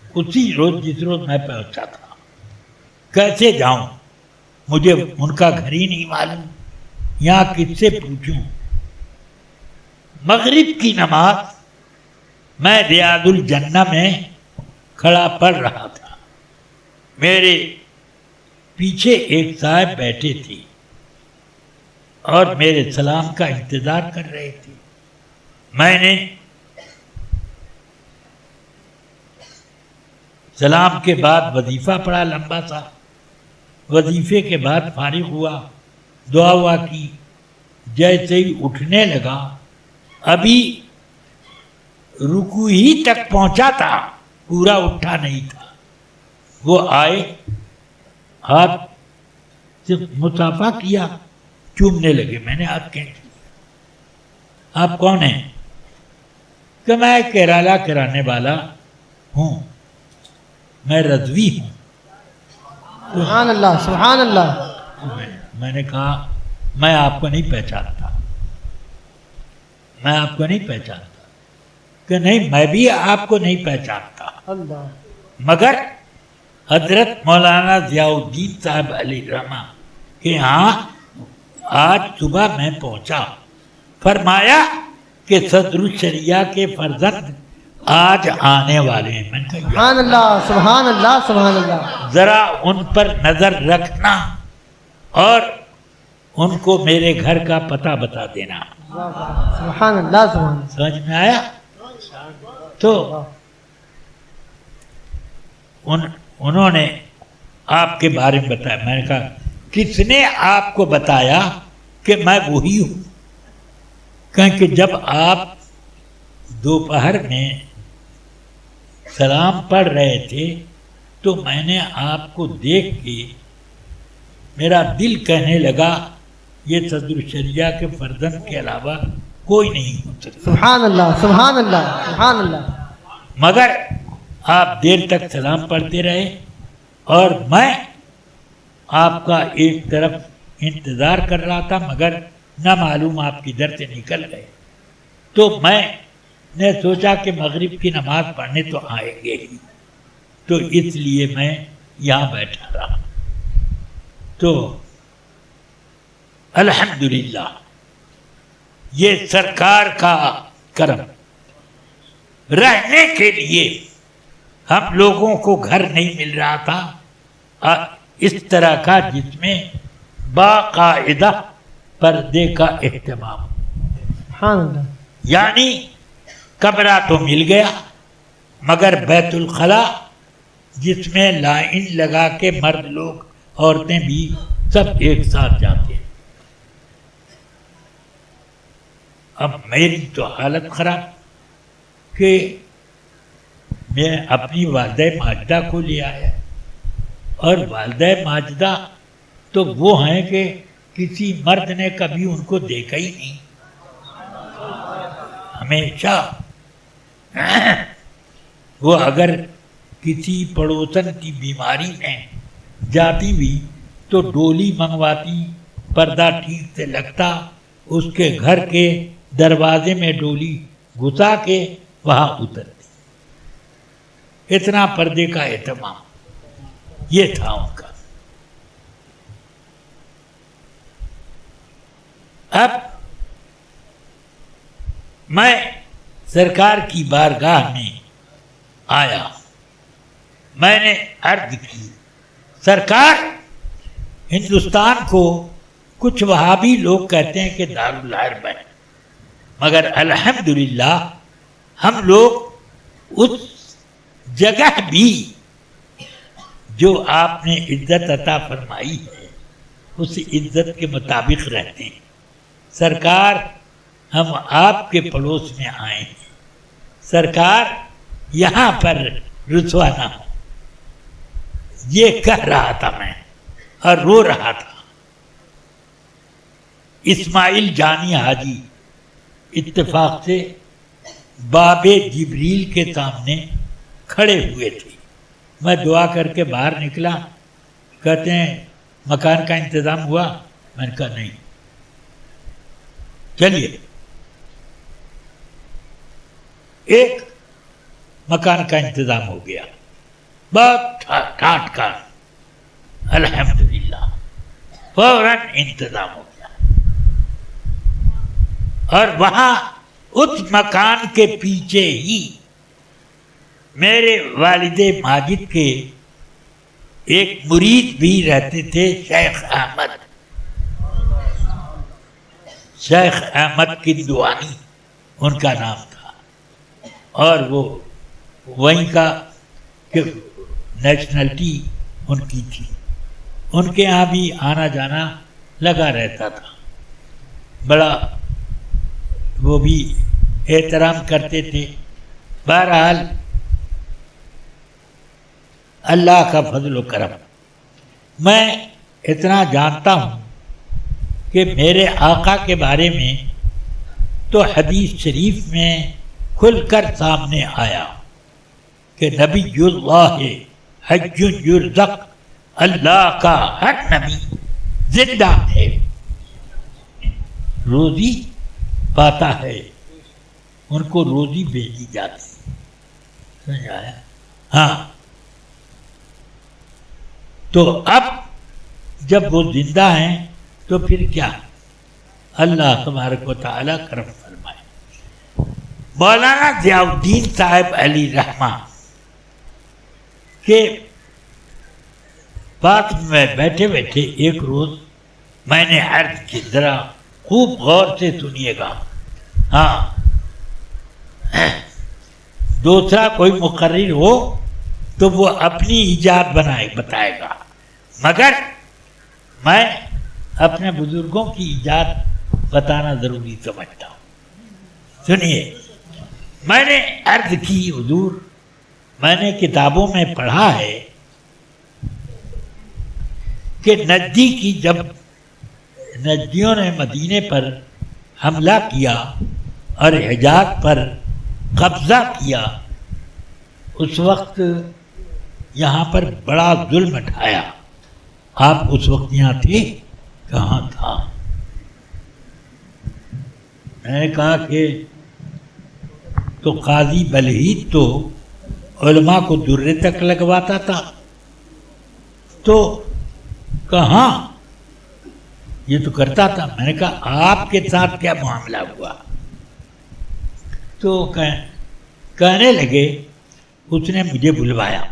اسی روز جس روز میں پہنچا تھا، کیسے جاؤں، مجھے ان کا گھر ہی نہیں معلوم، یہاں کس سے پوچھوں. مغرب کی نماز میں ریاض الجنہ میں کھڑا پڑھ رہا تھا، میرے پیچھے ایک صاحب بیٹھے تھے اور میرے سلام کا انتظار کر رہے تھے. میں نے سلام کے بعد وظیفہ پڑھا لمبا سا، وظیفے کے بعد فارغ ہوا، دعا ہوا کی. جیسے ہی اٹھنے لگا، ابھی رکوع ہی تک پہنچا تھا، پورا اٹھا نہیں تھا، وہ آئے، ہاتھ سے مصافحہ کیا، چومنے لگے. میں نے ہاتھ کھینچ لیا. آپ کون ہیں؟ کہ میں کیرالہ کے رہنے والا ہوں, میں رضوی ہوں. سبحان اللہ سبحان اللہ. میں نے کہا میں آپ کو نہیں پہچانتا, میں آپ کو نہیں پہچانتا. کہ نہیں میں بھی آپ کو نہیں پہچانتا, اللہ. مگر حضرت مولانا ضیاء الدین صاحب علیہ رحمہ کے یہاں آج صبح میں پہنچا. فرمایا کہ صدر الشریعہ کے فرزند آج آنے والے ہیں. میں نے کہا سبحان اللہ سبحان اللہ سبحان اللہ. ذرا ان پر نظر رکھنا اور ان کو میرے گھر کا پتہ بتا دینا. سبحان اللہ سبحان اللہ. سمجھ میں آیا؟ تو انہوں نے آپ کے بارے میں بتایا. میں نے کہا کس نے آپ کو بتایا کہ میں وہی ہوں؟ کہ جب آپ دوپہر میں سلام پڑھ رہے تھے تو میں نے آپ کو دیکھ کے میرا دل کہنے لگا یہ صدر الشریعہ کے فرزند کے علاوہ کوئی نہیں ہو سکتا. سبحان اللہ سبحان اللہ سبحان اللہ. مگر آپ دیر تک سلام پڑھتے رہے اور میں آپ کا ایک طرف انتظار کر رہا تھا, مگر نہ معلوم آپ کدھر سے نکل گئے. تو میں نے سوچا کہ مغرب کی نماز پڑھنے تو آئیں گے ہی, تو اس لیے میں یہاں بیٹھا رہا. تو الحمدللہ یہ سرکار کا کرم. رہنے کے لیے ہم لوگوں کو گھر نہیں مل رہا تھا اس طرح کا جس میں باقاعدہ پردے کا اہتمام. سبحان اللہ. یعنی کمرہ تو مل گیا مگر بیت الخلاء جس میں لائن لگا کے مرد لوگ عورتیں بھی سب ایک ساتھ جاتے ہیں. اب میری تو حالت خراب کہ میں اپنی والدہ ماجدہ کو لے آیا, اور والدہ ماجدہ تو وہ ہیں کہ کسی مرد نے کبھی ان کو دیکھا ہی نہیں. ہمیشہ وہ اگر کسی پڑوسن کی بیماری میں جاتی بھی تو ڈولی منگواتی, پردہ ٹھیک سے لگتا, اس کے گھر کے دروازے میں ڈولی گھسا کے وہاں اترتی. اتنا پردے کا اہتمام یہ تھا ان کا. اب میں سرکار کی بارگاہ میں آیا. میں نے عرض کی سرکار ہندوستان کو کچھ وہابی لوگ کہتے ہیں کہ دارالحرب ہے, مگر الحمدللہ ہم لوگ اس جگہ بھی جو آپ نے عزت عطا فرمائی ہے اس عزت کے مطابق رہتے ہیں. سرکار ہم آپ کے پڑوس میں آئے ہیں, سرکار یہاں پر رسوا نہ ہو. یہ کہہ رہا تھا میں اور رو رہا تھا. اسماعیل جانی حاجی اتفاق سے باب جبریل کے سامنے کھڑے ہوئے تھے. میں دعا کر کے باہر نکلا, کہتے ہیں مکان کا انتظام ہوا؟ میں نے کہا نہیں. چلیے ایک مکان کا انتظام ہو گیا, بہت ٹھاٹ کا الحمدللہ فوراً انتظام ہو گیا. اور وہاں اس مکان کے پیچھے ہی میرے والد ماجد کے ایک مرید بھی رہتے تھے, شیخ احمد, شیخ احمد کندوانی ان کا نام تھا. اور وہ وہیں کا کہ نیشنلٹی ان کی تھی. ان کے یہاں بھی آنا جانا لگا رہتا تھا. بڑا وہ بھی احترام کرتے تھے. بہرحال اللہ کا فضل و کرم. میں اتنا جانتا ہوں کہ میرے آقا کے بارے میں تو حدیث شریف میں کھل کر سامنے آیا کہ نبی اللہ حج یرزق، اللہ کا ہر نبی زندہ ہے، روزی پاتا ہے، ان کو روزی بھیجی جاتی، سمجھ آیا؟ ہاں، تو اب جب وہ زندہ ہیں تو پھر کیا، اللہ تبارک و تعالیٰ کرم فرمائے۔ مولانا ضیاء الدین صاحب علی رحمہ کے پاس میں بیٹھے بیٹھے ایک روز میں نے عرض کی، ذرا خوب غور سے سنیے گا، ہاں، دوسرا کوئی مقرر ہو تو وہ اپنی ایجاد بتائے گا، مگر میں اپنے بزرگوں کی ایجاد بتانا ضروری سمجھتا ہوں۔ سنیے، میں نے عرض کی، حضور میں نے کتابوں میں پڑھا ہے کہ نجدی کی جب نجدیوں نے مدینے پر حملہ کیا اور حجاز پر قبضہ کیا، اس وقت یہاں پر بڑا ظلم اٹھایا، آپ اس وقت یہاں تھے؟ کہاں تھا؟ میں نے کہا کہ تو قاضی بلحید تو علماء کو درے تک لگواتا تھا، تو کہاں یہ تو کرتا تھا۔ میں نے کہا آپ کے ساتھ کیا معاملہ ہوا؟ تو کہنے لگے اس نے مجھے بلوایا،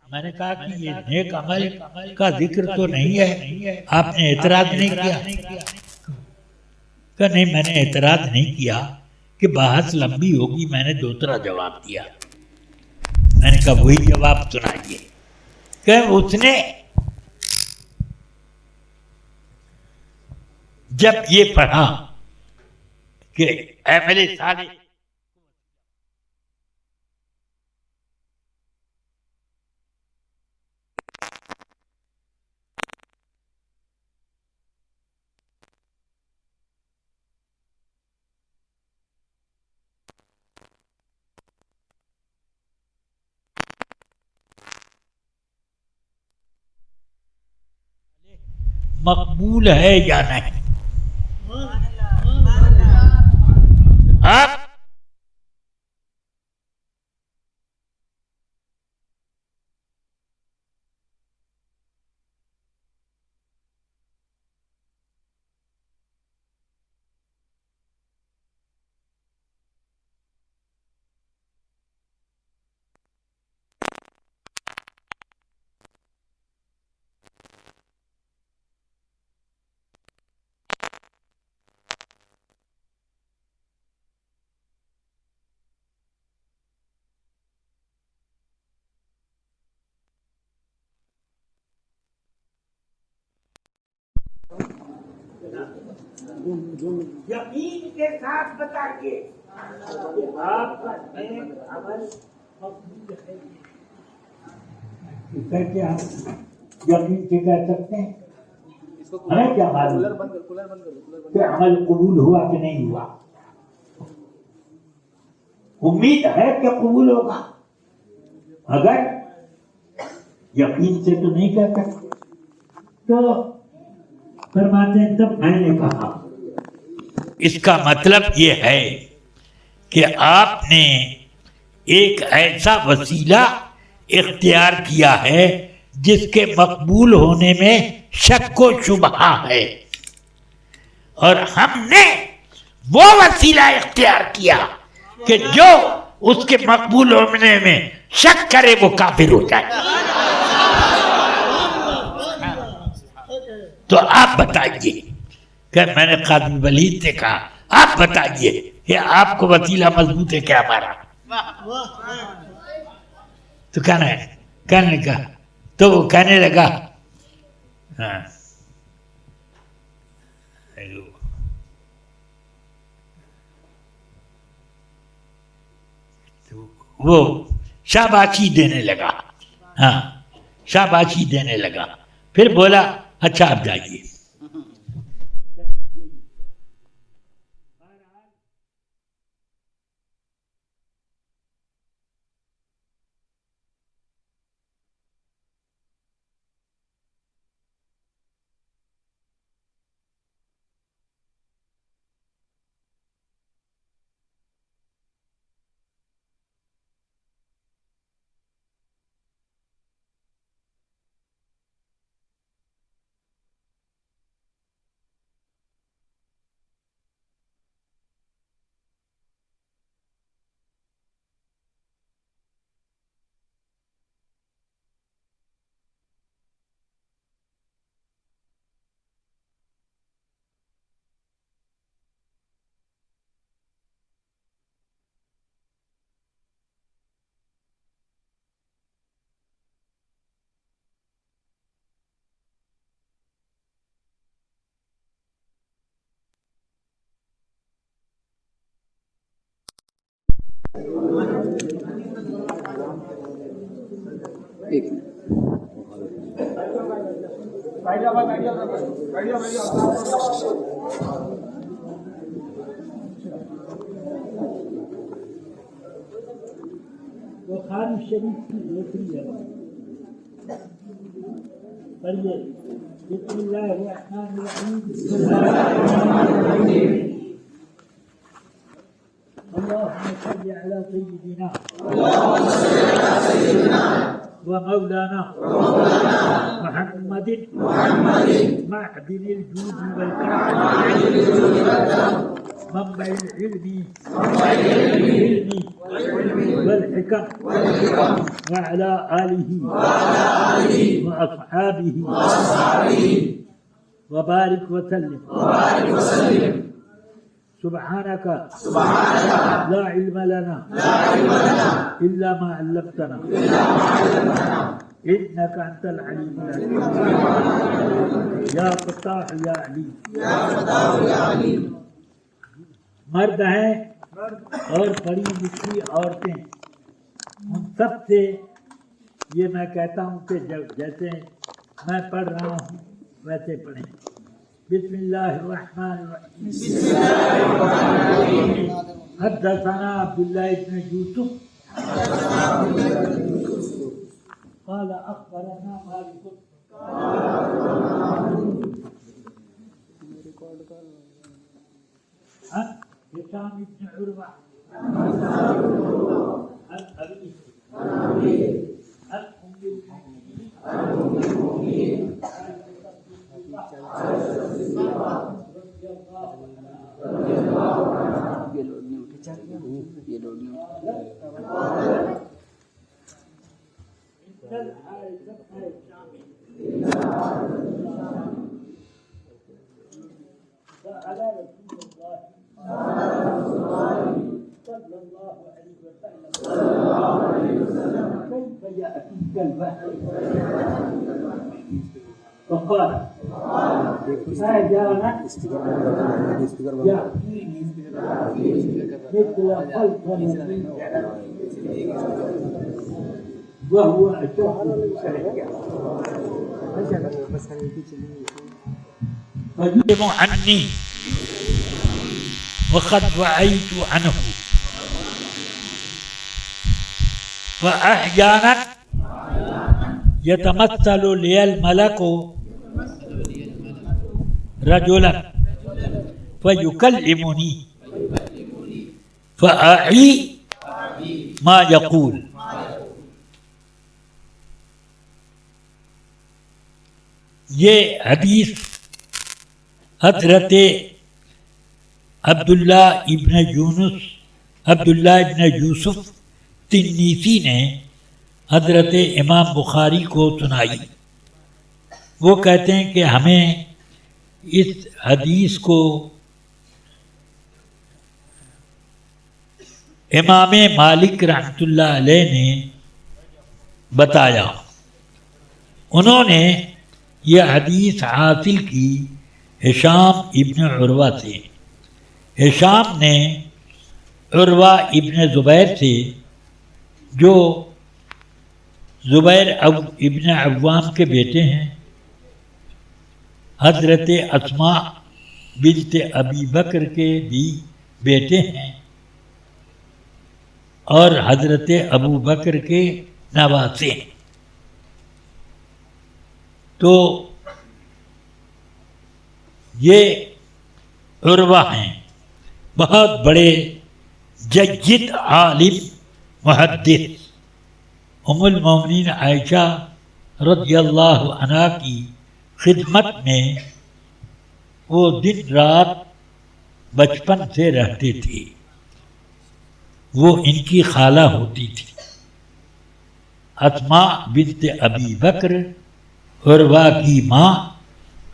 میں نے کہا کہ یہ نیک عمل کا ذکر تو نہیں ہے، آپ نے اعتراض نہیں کیا؟ کہ نہیں، میں نے اعتراض نہیں کیا کہ بحث لمبی ہوگی، میں نے دوسرا جواب دیا۔ میں نے کہا وہی جواب سنائیے کہ اس نے جب یہ پڑھا کہ اے میرے صالح، مقبول ہے یا نہیں؟ آپ یقین کے ساتھ بتائیے آپ کا نیک عمل مقبول ہے؟ کیسے آپ یقین سے کہہ سکتے ہیں؟ ہمیں کیا معلوم کہ عمل قبول ہوا کہ نہیں ہوا؟ امید ہے کہ قبول ہوگا، اگر یقین سے تو نہیں کہہ سکتے۔ تو فرماتے ہیں تب میں نے کہا اس کا مطلب یہ ہے کہ آپ نے ایک ایسا وسیلہ اختیار کیا ہے جس کے مقبول ہونے میں شک و شبہ ہے، اور ہم نے وہ وسیلہ اختیار کیا کہ جو اس کے مقبول ہونے میں شک کرے وہ کافر ہو جائے۔ تو آپ بتائیے کہ میں نے قاضی ولید سے کہا آپ بتائیے کہ آپ کو وسیلہ مضبوط ہے کیا ہمارا؟ تو کہنے کا تو وہ کہنے لگا ہاں وہ شاباشی دینے لگا، ہاں شاباشی دینے لگا، پھر بولا اچھا آپ جائیے۔ بخاری شریف کی دوسری ہے، پڑھیے بسم اللہ الرحمن الرحیم۔ اللهم صل على سيدنا ومولانا محمد معدن الجود والكرم منبع العلم والحكم وعلى آله وأصحابه وبارك وسلم سبحانك لا علم لنا إلا ما علمتنا إنك أنت العليم الحكيم يا فتاح يا عليم۔ مرد ہیں اور پڑھی لکھی عورتیں، ان سب سے یہ میں کہتا ہوں کہ جیسے میں پڑھ رہا ہوں ویسے پڑھیں۔ بسم اللہ الرحمن الرحیم۔ حدثنا عبداللہ بن یوسف قال اخبرنا مالک عن هشام بن عروة عن أبيه عن أم المؤمنين على رسول الله صلى الله عليه وسلم كيف يأتيك الوحي؟ فقال ما جاءنا يأتيني مثل خلق نبي وهو أشد فيعلم عني وقد وعيت عنه فأحيانا يتمثل لي الملك رجلا فيكلمني فأعي ما يقول. یہ حدیث حضرت عبداللہ ابن یوسف تنیسی نے حضرت امام بخاری کو سنائی. وہ کہتے ہیں کہ ہمیں اس حدیث کو امام مالک رحمۃ اللہ علیہ نے بتایا. انہوں نے یہ حدیث حاصل کی ہشام ابن عروہ سے. ہشام نے عروہ ابن زبیر سے، جو زبیر ابن عوام کے بیٹے ہیں، حضرت اسماء بنت ابی بکر کے بھی بیٹے ہیں، اور حضرت ابو بکر کے نواسے ہیں. تو یہ عروہ ہیں، بہت بڑے جید عالم محدث. ام المومنین عائشہ رضی اللہ عنہا کی خدمت میں وہ دن رات بچپن سے رہتے تھے. وہ ان کی خالہ ہوتی تھی. اسماء بنت ابی بکر عروہ کی ماں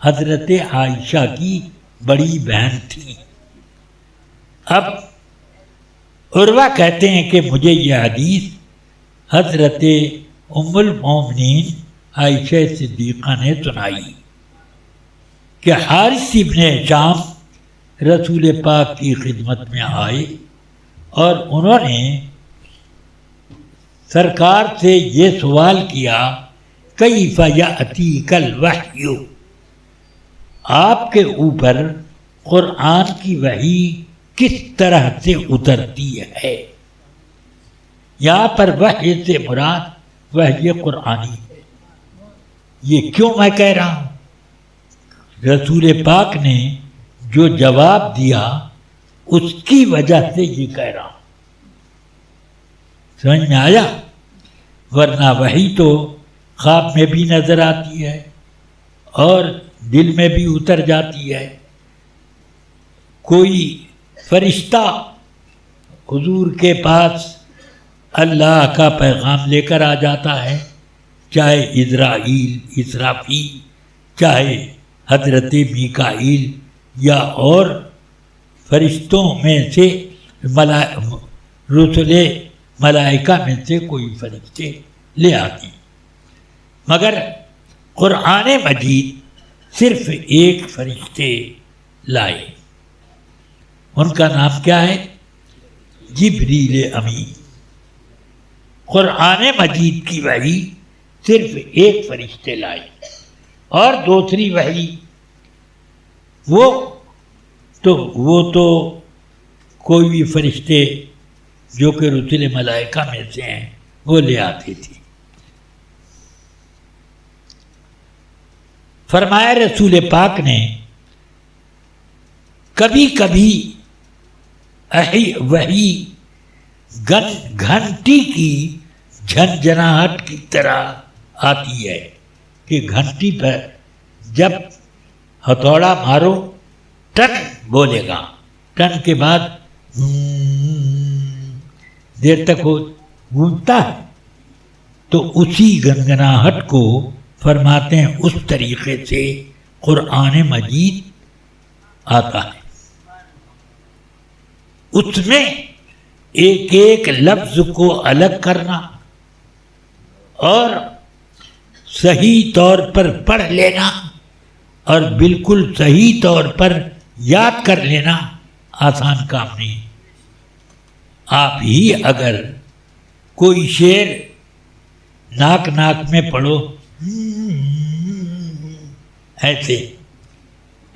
حضرت عائشہ کی بڑی بہن تھی. اب عروہ کہتے ہیں کہ مجھے یہ حدیث حضرت ام المومنین عائشہ صدیقہ نے سنائی کہ حارث ابن ہشام رسول پاک کی خدمت میں آئے اور انہوں نے سرکار سے یہ سوال کیا، کیف یأتیک الوحی، آپ کے اوپر قرآن کی وحی کس طرح سے اترتی ہے. یہاں پر وحی سے مراد وحی قرآنی ہے. یہ کیوں میں کہہ رہا ہوں؟ رسول پاک نے جو جواب دیا اس کی وجہ سے یہ کہہ رہا ہوں. سمجھ میں آیا؟ ورنہ وحی تو خواب میں بھی نظر آتی ہے اور دل میں بھی اتر جاتی ہے. کوئی فرشتہ حضور کے پاس اللہ کا پیغام لے کر آ جاتا ہے، چاہے عزرائیل، اسرافیل، چاہے حضرت میکائیل یا اور فرشتوں میں سے رسل ملائکہ میں سے کوئی فرشتے لے آتے ہیں. مگر قرآن مجید صرف ایک فرشتے لائے. ان کا نام کیا ہے؟ جبریل امین. قرآن مجید کی وحی صرف ایک فرشتے لائے، اور دوسری وحی وہ تو کوئی بھی فرشتے جو کہ رسل ملائکہ میں سے ہیں وہ لے آتے تھے. فرمایا رسول پاک نے کبھی کبھی وحی گھنٹی کی جھنجھناہٹ کی طرح آتی ہے کہ گھنٹی پر جب ہتھوڑا مارو ٹن بولے گا، ٹن کے بعد دیر تک وہ گونجتا ہے. تو اسی گنگناہٹ کو فرماتے ہیں اس طریقے سے قرآن مجید آتا ہے. اس میں ایک ایک لفظ کو الگ کرنا اور صحیح طور پر پڑھ لینا اور بالکل صحیح طور پر یاد کر لینا آسان کام نہیں. آپ ہی اگر کوئی شعر ناک میں پڑھو ایسے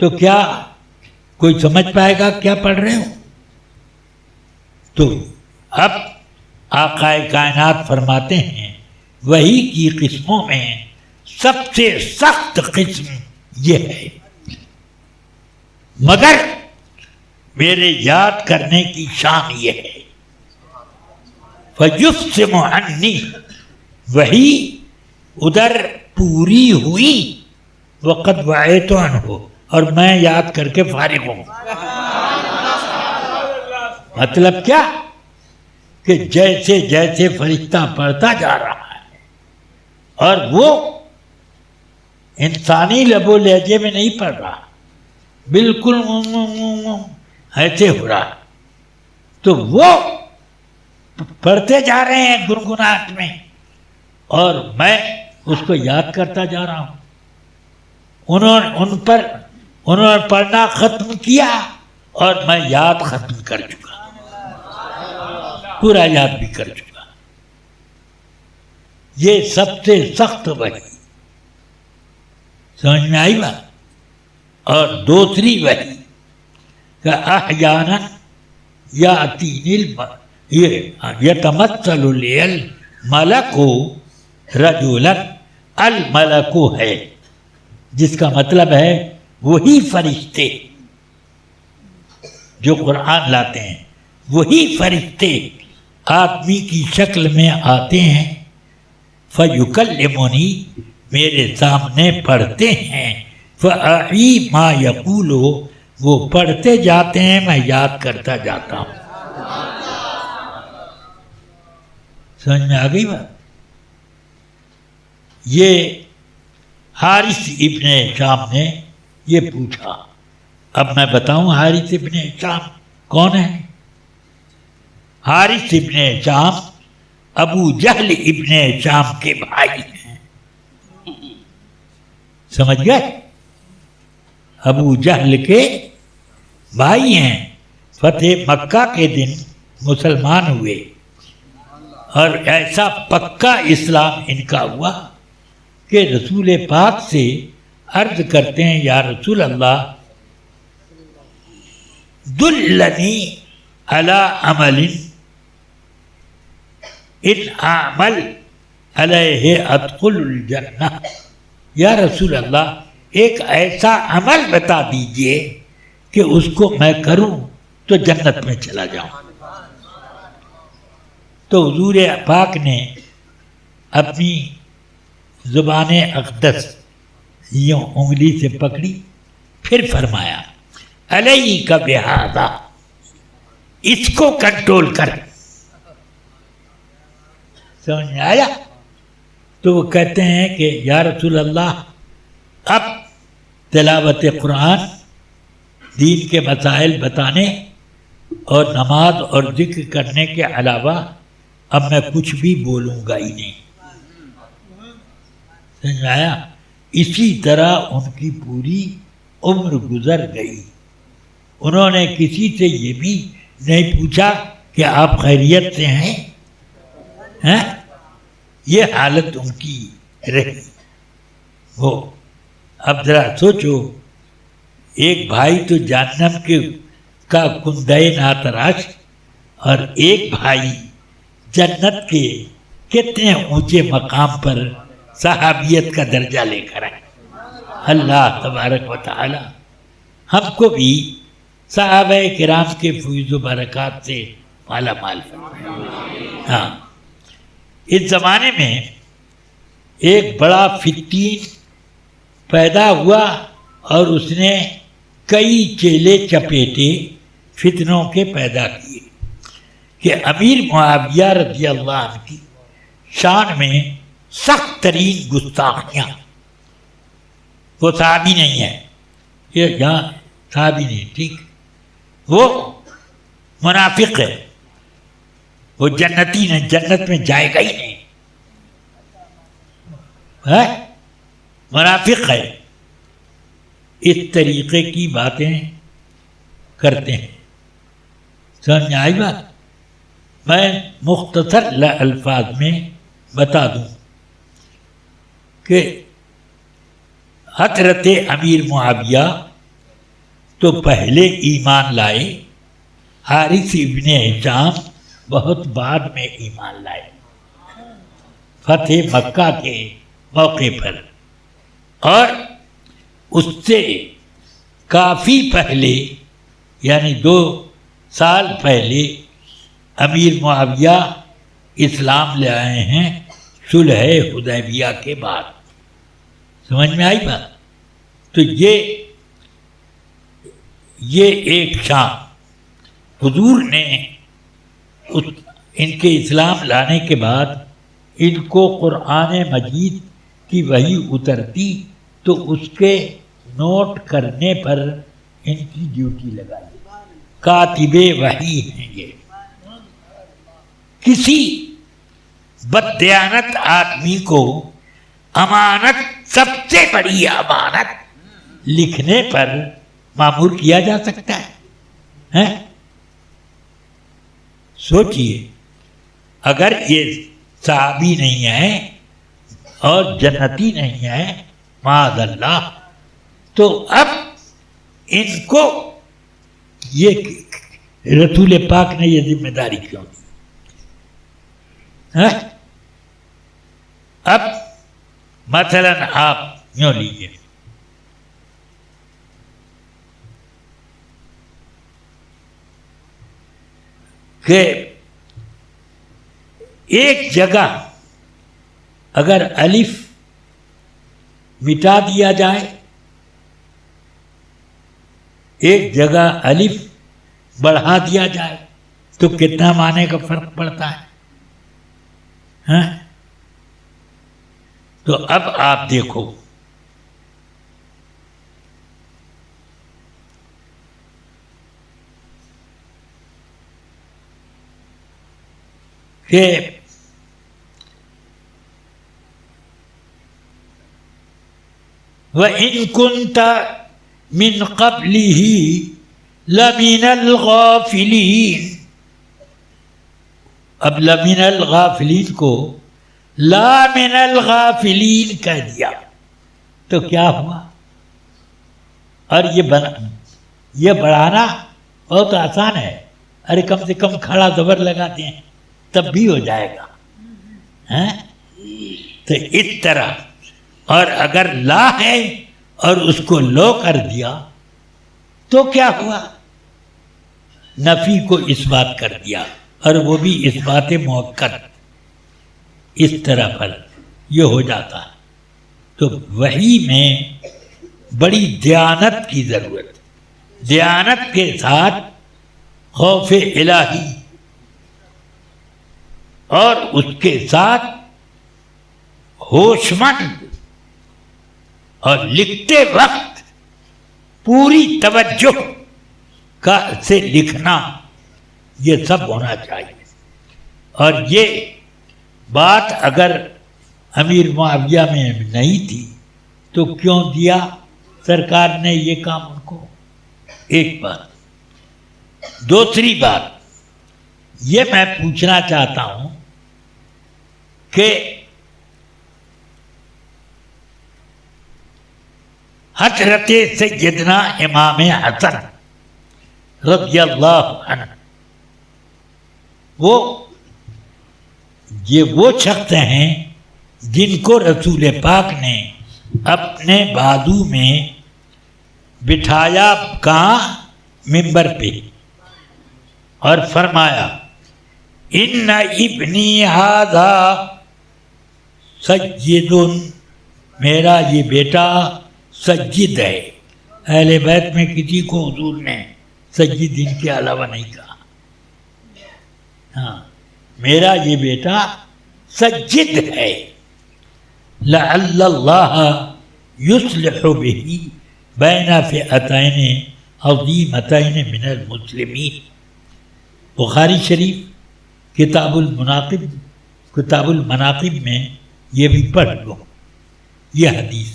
تو کیا کوئی سمجھ پائے گا کیا پڑھ رہے ہو؟ تو اب آقا کائنات فرماتے ہیں وحی کی قسموں میں سب سے سخت قسم یہ ہے، مگر میرے یاد کرنے کی شان یہ ہے، فَيُفْسِمُ عَنِّي، وحی ادھر پوری ہوئی، وَقَدْ وَعَيْتُ عَنْهُ، اور میں یاد کر کے فارغ ہوں۔ مطلب کیا کہ جیسے جیسے فرشتہ پڑھتا جا رہا ہے اور وہ انسانی لب و لہجے میں نہیں پڑھ رہا، بالکل ایسے ہو رہا، تو وہ پڑھتے جا رہے ہیں گنگناہٹ میں اور میں اس کو یاد کرتا جا رہا ہوں۔ انہوں نے پڑھنا ختم کیا اور میں یاد ختم کر چکا، پورا یاد بھی کر چکا۔ یہ سب سے سخت وحی، سمجھ میں آئی بات؟ اور دوسری وحی کہ احیانا یاتین یتمثل لی الملک رجلا، الملک ہے جس کا مطلب ہے وہی فرشتے جو قرآن لاتے ہیں، وہی فرشتے آدمی کی شکل میں آتے ہیں، فیکلمنی، میرے سامنے پڑھتے ہیں، فاعی ما یقولو، وہ پڑھتے جاتے ہیں میں یاد کرتا جاتا ہوں۔ سمجھ میں آ گئی بات؟ یہ حارث ابن ہشام نے یہ پوچھا۔ اب میں بتاؤں حارث ابن ہشام کون ہے؟ حارث ابن ہشام ابو جہل ابن ہشام کے بھائی ہیں، سمجھ گئے؟ ابو جہل کے بھائی ہیں، فتح مکہ کے دن مسلمان ہوئے اور ایسا پکا اسلام ان کا ہوا کہ رسول پاک سے عرض کرتے ہیں یا رسول اللہ دلنی علی عمل ان اعمل علیہ ادخل الجنہ، یا رسول اللہ ایک ایسا عمل بتا دیجئے کہ اس کو میں کروں تو جنت میں چلا جاؤں۔ تو حضور پاک نے اپنی زبان اقدس یوں انگلی سے پکڑی، پھر فرمایا علیک بہذا، اس کو کنٹرول کر۔ سمجھ میں آیا؟ تو وہ کہتے ہیں کہ یا رسول اللہ اب تلاوت قرآن، دین کے مسائل بتانے اور نماز اور ذکر کرنے کے علاوہ اب میں کچھ بھی بولوں گا ہی نہیں۔ سمجھ میں آیا؟ اسی طرح ان کی پوری عمر گزر گئی، انہوں نے کسی سے یہ بھی نہیں پوچھا کہ آپ خیریت سے ہیں؟ یہ حالت ان کی رہی۔ وہ اب ذرا سوچو، ایک بھائی تو جہنم کا کندہ ناتراش اور ایک بھائی جنت کے کتنے اونچے مقام پر صحابیت کا درجہ لے کر آئے۔ اللہ تبارک و تعالی ہم کو بھی صحابہ کرام کے فیض و برکات سے مالا مال فرمائے۔ ہاں، اس زمانے میں ایک بڑا فتین پیدا ہوا اور اس نے کئی چیلے چپیٹے فتنوں کے پیدا کیے کہ امیر معاویہ رضی اللہ عنہ کی شان میں سخت ترین گستاخیاں، وہ صحابی نہیں ہے، یہ یہاں صحابی نہیں، ٹھیک، وہ منافق ہے، وہ جنتی نہیں، جنت میں جائے گا ہی نہیں، منافق ہے، اس طریقے کی باتیں کرتے ہیں۔ سمجھ میں آئی بات؟ میں مختصر الفاظ میں بتا دوں کہ حضرت امیر معاویہ تو پہلے ایمان لائے، حارث ابن ہشام بہت بعد میں ایمان لائے فتح مکہ کے موقع پر، اور اس سے کافی پہلے یعنی 2 سال پہلے امیر معاویہ اسلام لے آئے ہیں صلح حدیبیہ کے بعد۔ سمجھ میں آئی بات؟ تو یہ ایک شام حضور نے ان کے اسلام لانے کے بعد ان کو قرآن مجید کی وحی اترتی تو اس کے نوٹ کرنے پر ان کی ڈیوٹی لگائی۔ کاتب وحی ہیں یہ۔ کسی بددیانت آدمی کو امانت، سب سے بڑی امانت لکھنے پر مامور کیا جا سکتا ہے؟ سوچئے، اگر یہ صحابی نہیں ہے اور جنتی نہیں ہے معاذ اللہ، تو اب ان کو یہ رسول پاک نے یہ ذمہ داری کیوں دی؟ اب مثلا آپ یوں لیجیے کہ ایک جگہ اگر الف مٹا دیا جائے، ایک جگہ الف بڑھا دیا جائے تو کتنا معنی کا فرق پڑتا ہے؟ تو اب آپ دیکھو کہ وَإِن كُنْتَ مِن قَبْلِهِ لَمِنَ الْغَافِلِينَ، اب لَمِنَ الْغَافِلِينَ کو لا من الغافلین کہہ دیا تو کیا ہوا؟ اور یہ بڑھانا بہت آسان ہے، ارے کم سے کم کھڑا زبر لگاتے ہیں تب بھی ہو جائے گا۔ تو اس طرح، اور اگر لا ہے اور اس کو لو کر دیا تو کیا ہوا؟ نفی کو اس بات کر دیا، اور وہ بھی اس بات موقت، اس طرح پر یہ ہو جاتا ہے۔ تو وحی میں بڑی دیانت کی ضرورت، دیانت کے ساتھ خوف الہی، اور اس کے ساتھ ہوش مند، اور لکھتے وقت پوری توجہ سے لکھنا، یہ سب ہونا چاہیے۔ اور یہ بات اگر امیر معاویہ میں نہیں تھی تو کیوں دیا سرکار نے یہ کام ان کو؟ ایک بات۔ دوسری بات یہ میں پوچھنا چاہتا ہوں کہ حضرت سیدنا امام حسن رضی اللہ عنہ، وہ شخص ہیں جن کو رسول پاک نے اپنے بازو میں بٹھایا کہاں؟ منبر پہ، اور فرمایا ان ابنی ھذا سید، میرا یہ بیٹا سید ہے۔ اہل بیت میں کسی کو حضور نے سید ان کے علاوہ نہیں کہا۔ ہاں، میرا یہ بیٹا سید ہے۔ لعل اللہ یصلح بہ بین فئتین عظیمتین من المسلمین۔ بخاری شریف کتاب المناقب میں یہ بھی پڑھ لو، یہ حدیث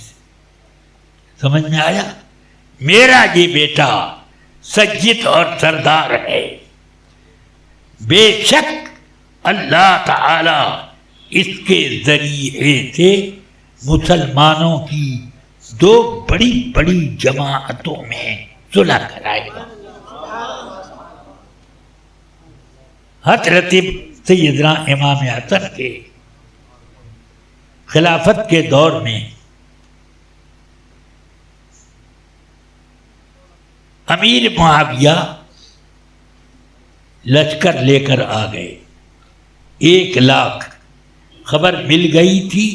سمجھ میں آیا؟ میرا یہ بیٹا سید اور سردار ہے، بے شک اللہ تعالی اس کے ذریعے سے مسلمانوں کی 2 بڑی بڑی جماعتوں میں صلح کرائے گا. حضرت سیدنا امام حسن کے خلافت کے دور میں امیر معاویہ لشکر لے کر آ گئے. 1,00,000 خبر مل گئی تھی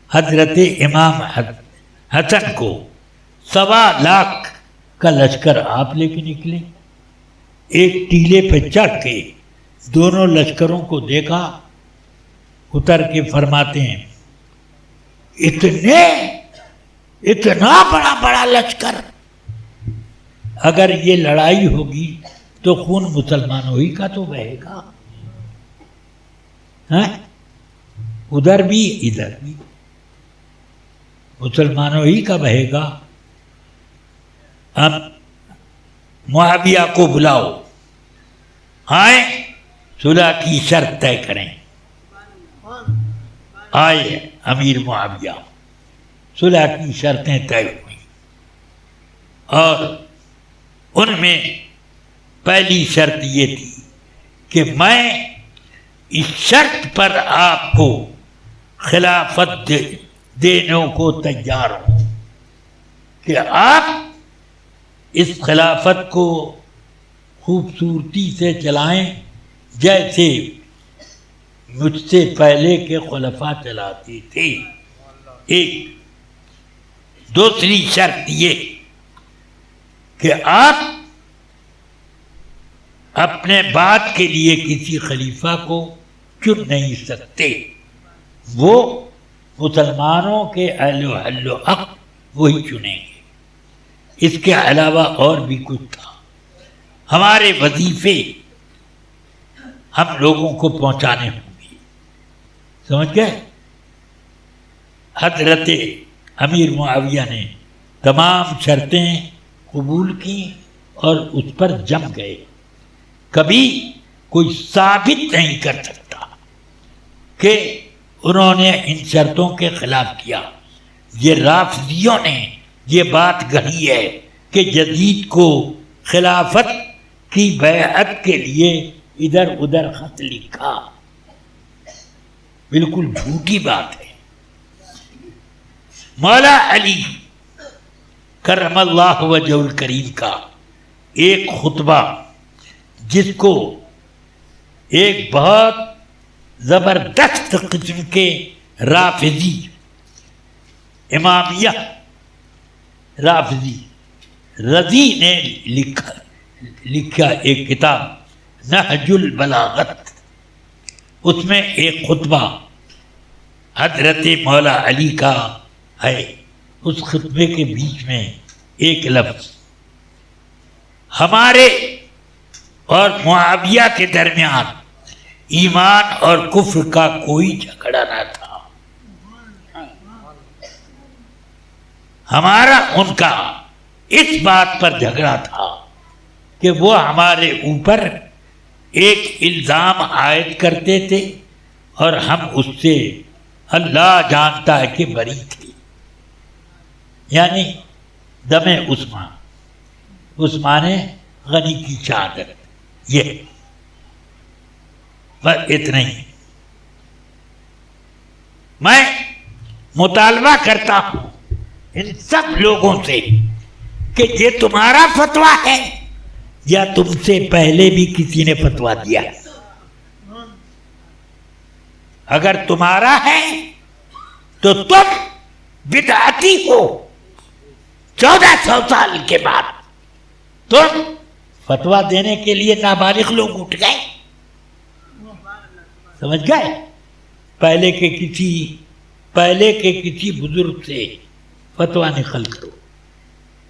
حضرت امام حسن کو. 1,25,000 کا لشکر آپ لے کے نکلے. ایک ٹیلے پہ چڑھ کے دونوں لشکروں کو دیکھا, اتر کے فرماتے ہیں اتنا بڑا لشکر, اگر یہ لڑائی ہوگی تو خون مسلمانوں ہی کا تو بہے گا, ادھر بھی ادھر بھی مسلمانوں ہی کا بہے گا. اب معاویہ کو بلاؤ, آئیں صلح کی شرط طے کریں. آئے امیر معاویہ, صلح کی شرطیں طے ہوئیں, اور ان میں پہلی شرط یہ تھی کہ میں اس شرط پر آپ کو خلافت دینے کو تیار ہوں کہ آپ اس خلافت کو خوبصورتی سے چلائیں جیسے مجھ سے پہلے کے خلفاء چلاتے تھے. ایک دوسری شرط یہ کہ آپ اپنے بعد کے لیے کسی خلیفہ کو چن نہیں سکتے, وہ مسلمانوں کے اہل و حل و عقد وہی چنیں گے. اس کے علاوہ اور بھی کچھ تھا. ہمارے وظیفے ہم لوگوں کو پہنچانے ہوں گے. سمجھ گئے؟ حضرت امیر معاویہ نے تمام شرطیں قبول کی اور اس پر جم گئے. کبھی کوئی ثابت نہیں کر سکتا کہ انہوں نے ان شرطوں کے خلاف کیا. یہ رافضیوں نے یہ بات کہی ہے کہ یزید کو خلافت کی بیعت کے لیے ادھر ادھر خط لکھا. بالکل جھوٹی بات ہے. مولا علی کرم اللہ وجہ الکریم کا ایک خطبہ, جس کو ایک بہت زبردست قسم کے رافضی امامیہ رافضی رضی نے لکھا ایک کتاب نہج البلاغت, اس میں ایک خطبہ حضرت مولا علی کا ہے. اس خطبے کے بیچ میں ایک لفظ ہمارے اور معاویہ کے درمیان ایمان اور کفر کا کوئی جھگڑا نہ تھا. ہمارا ان کا اس بات پر جھگڑا تھا کہ وہ ہمارے اوپر ایک الزام عائد کرتے تھے اور ہم اس سے اللہ جانتا ہے کہ بری تھے. یعنی دم عثمان غنی کی شہادت. یہ بس اتنا ہی. میں مطالبہ کرتا ہوں ان سب لوگوں سے کہ یہ تمہارا فتویٰ ہے یا تم سے پہلے بھی کسی نے فتویٰ دیا ہے؟ اگر تمہارا ہے تو تم بدعتی ہو. 1400 سال کے بعد تم فتویٰ دینے کے لیے نابالغ لوگ اٹھ گئے. سمجھ گئے؟ پہلے کے کسی بزرگ سے فتویٰ نقل کرو.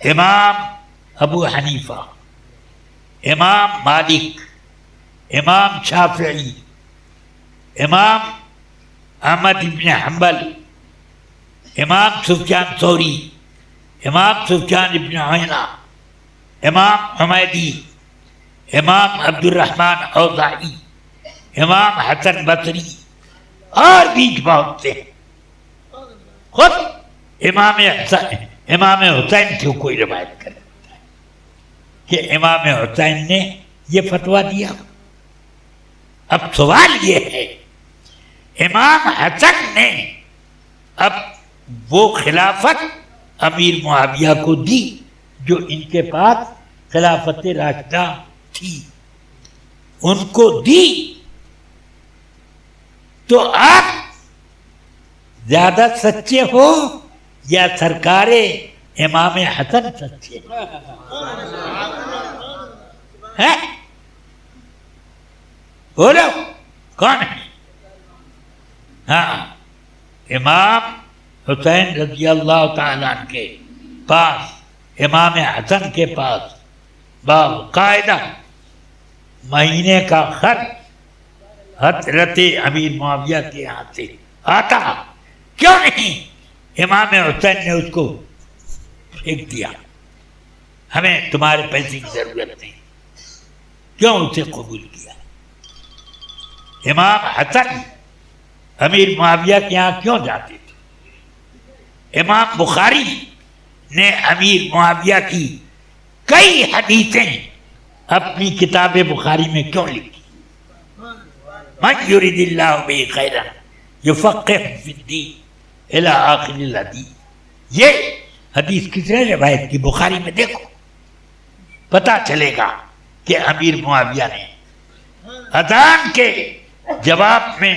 امام ابو حنیفہ, امام مالک, امام شافعی, امام احمد بن حنبل, امام سفیان ثوری, امام سفیان بن عیینہ, امام حمیدی, امام عبد الرحمن اوزاعی, امام حسن بصری, اور بھی بہت سے. خود امام حسین سے کوئی روایت کرے. کہ امام حسین نے یہ فتویٰ دیا۔ اب سوال یہ ہے امام حسن نے اب وہ خلافت امیر معاویہ کو دی جو ان کے پاس خلافت راشدہ تھی، ان کو دی، تو آپ زیادہ سچے ہو یا سرکار امام حسن سچے ہیں؟ بولو کون ہے؟ ہاں، امام حسین رضی اللہ تعالیٰ عنہ کے پاس، امام حسن کے پاس باقاعدہ مہینے کا خرچ حضرت امیر معاویہ کے یہاں سے آتا، کیوں نہیں امام حسین نے اس کو پھینک دیا؟ ہمیں تمہارے پیسے کی ضرورت نہیں، کیوں اسے قبول کیا؟ امام حسن امیر معاویہ کے یہاں کیوں جاتے تھے؟ امام بخاری نے امیر معاویہ کی کئی حدیثیں اپنی کتاب بخاری میں کیوں لکھی؟ من یرید اللہ بہ خیرا یفقہہ فی الدین الی آخر الحدیث۔ یہ حدیث کس نے روایت کی؟ بخاری میں دیکھو، پتہ چلے گا کہ امیر معاویہ نے اذان کے جواب میں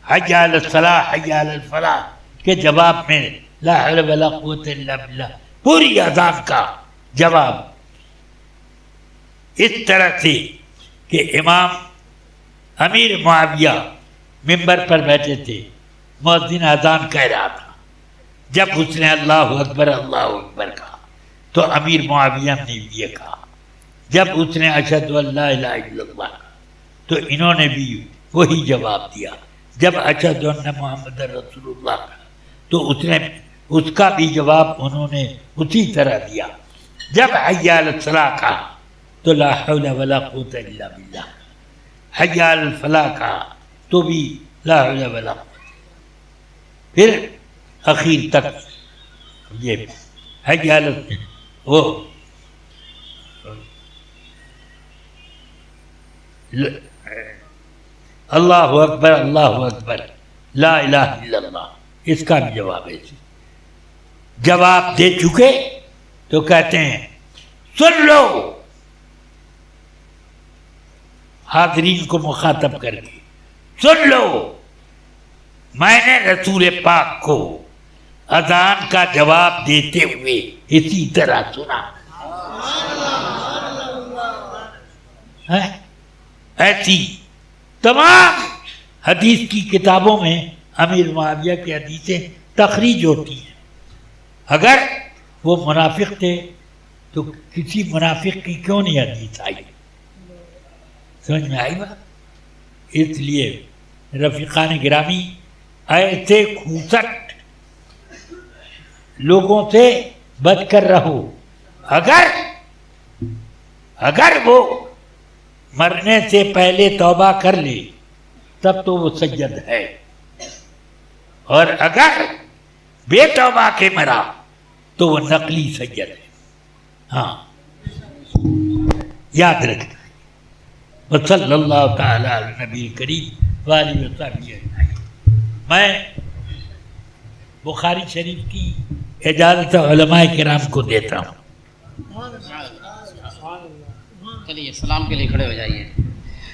حی علی الصلاح حی علی الفلاح کے جواب میں لا حول ولا قوت الا باللہ، پوری اذان کا جواب اس طرح سے کہ امام امیر معاویہ ممبر پر بیٹھے تھے، مؤذن اذان کہہ رہا تھا، جب اس نے اللہ اکبر کہا تو امیر معاویہ نے یہ کہا، جب اس نے اشہد ان لا الہ الا اللہ کہا تو انہوں نے بھی وہی جواب دیا، جب اشہد ان محمد رسول اللہ کہا تو اس کا بھی جواب انہوں نے اسی طرح دیا، جب حی علی الصلاح کہا تو لا حول ولا قوت الا باللہ، حی علی الفلاح کہا تو بھی لا حول ولا قوت، پھر اخیر تک یہ حی علی وہ اللہ اکبر لا الہ الا اللہ، اس کا بھی جواب ہے۔ جواب دے چکے تو کہتے ہیں سن لو، حاضرین کو مخاطب کر کے سن لو، میں نے رسول پاک کو اذان کا جواب دیتے ہوئے اسی طرح سنا۔ ایسی تمام حدیث کی کتابوں میں امیر معاویہ کی حدیثیں تخریج ہوتی ہیں۔ اگر وہ منافق تھے تو کسی منافق کی کیوں نہیں حدیث آئی؟ سمجھ میں آئی بات؟ اس لیے رفیقان گرامی، ایسے کھوسٹ لوگوں سے بچ کر رہو۔ اگر وہ مرنے سے پہلے توبہ کر لے تب تو وہ سید ہے، اور اگر بے توبہ کے مرا تو وہ نقلی سید ہے۔ ہاں، یاد رکھنا۔ وصلی اللہ تعالی علی نبی کریم وآلہ وصحبہ اجمعین۔ میں بخاری شریف کی اجازت علماء کرام کو دیتا ہوں۔ چلیے سلام کے لیے کھڑے ہو جائیے۔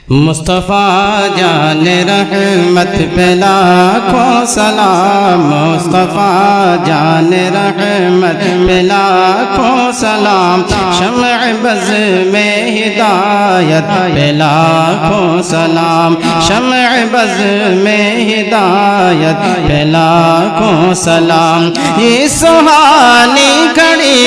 مصطفیٰ جان رحمت پہ لاکھوں سلام، مصطفیٰ جان رحمت پہ لاکھوں سلام، شمع بز میں ہدایت پہ لاکھوں سلام، شمع بز میں ہدایت پہ لاکھوں سلام۔ یہ سہانی گھڑی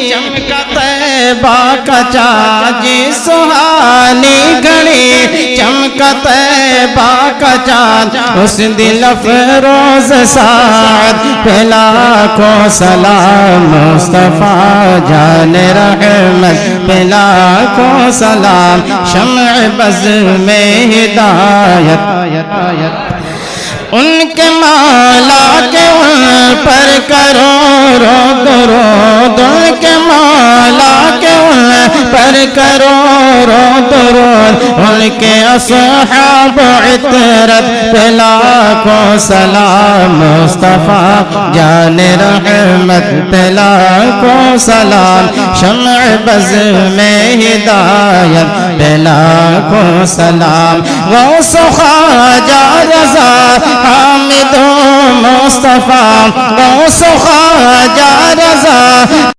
چمکا طیبہ کا چاند، یہ سہانی گھڑی چمکا طیبہ کا چاند، اس دل افروز سعد پہ لاکھوں سلام، مصطفیٰ جان رحمت پہ لاکھوں سلام، شمع بز میں ہدایت ان کے مولا کے ان پر کروڑوں درود ان کے مولا کے ان پر کروڑوں درود ان کے اصحاب عطرت پہ لاکھوں سلام مصطفیٰ جان رحمت پہ لاکھوں سلام شمع بز میں ہدایت پہ لاکھوں سلام غوث خواجہ رضا حامد مصطفیٰ غوث خواجہ رضا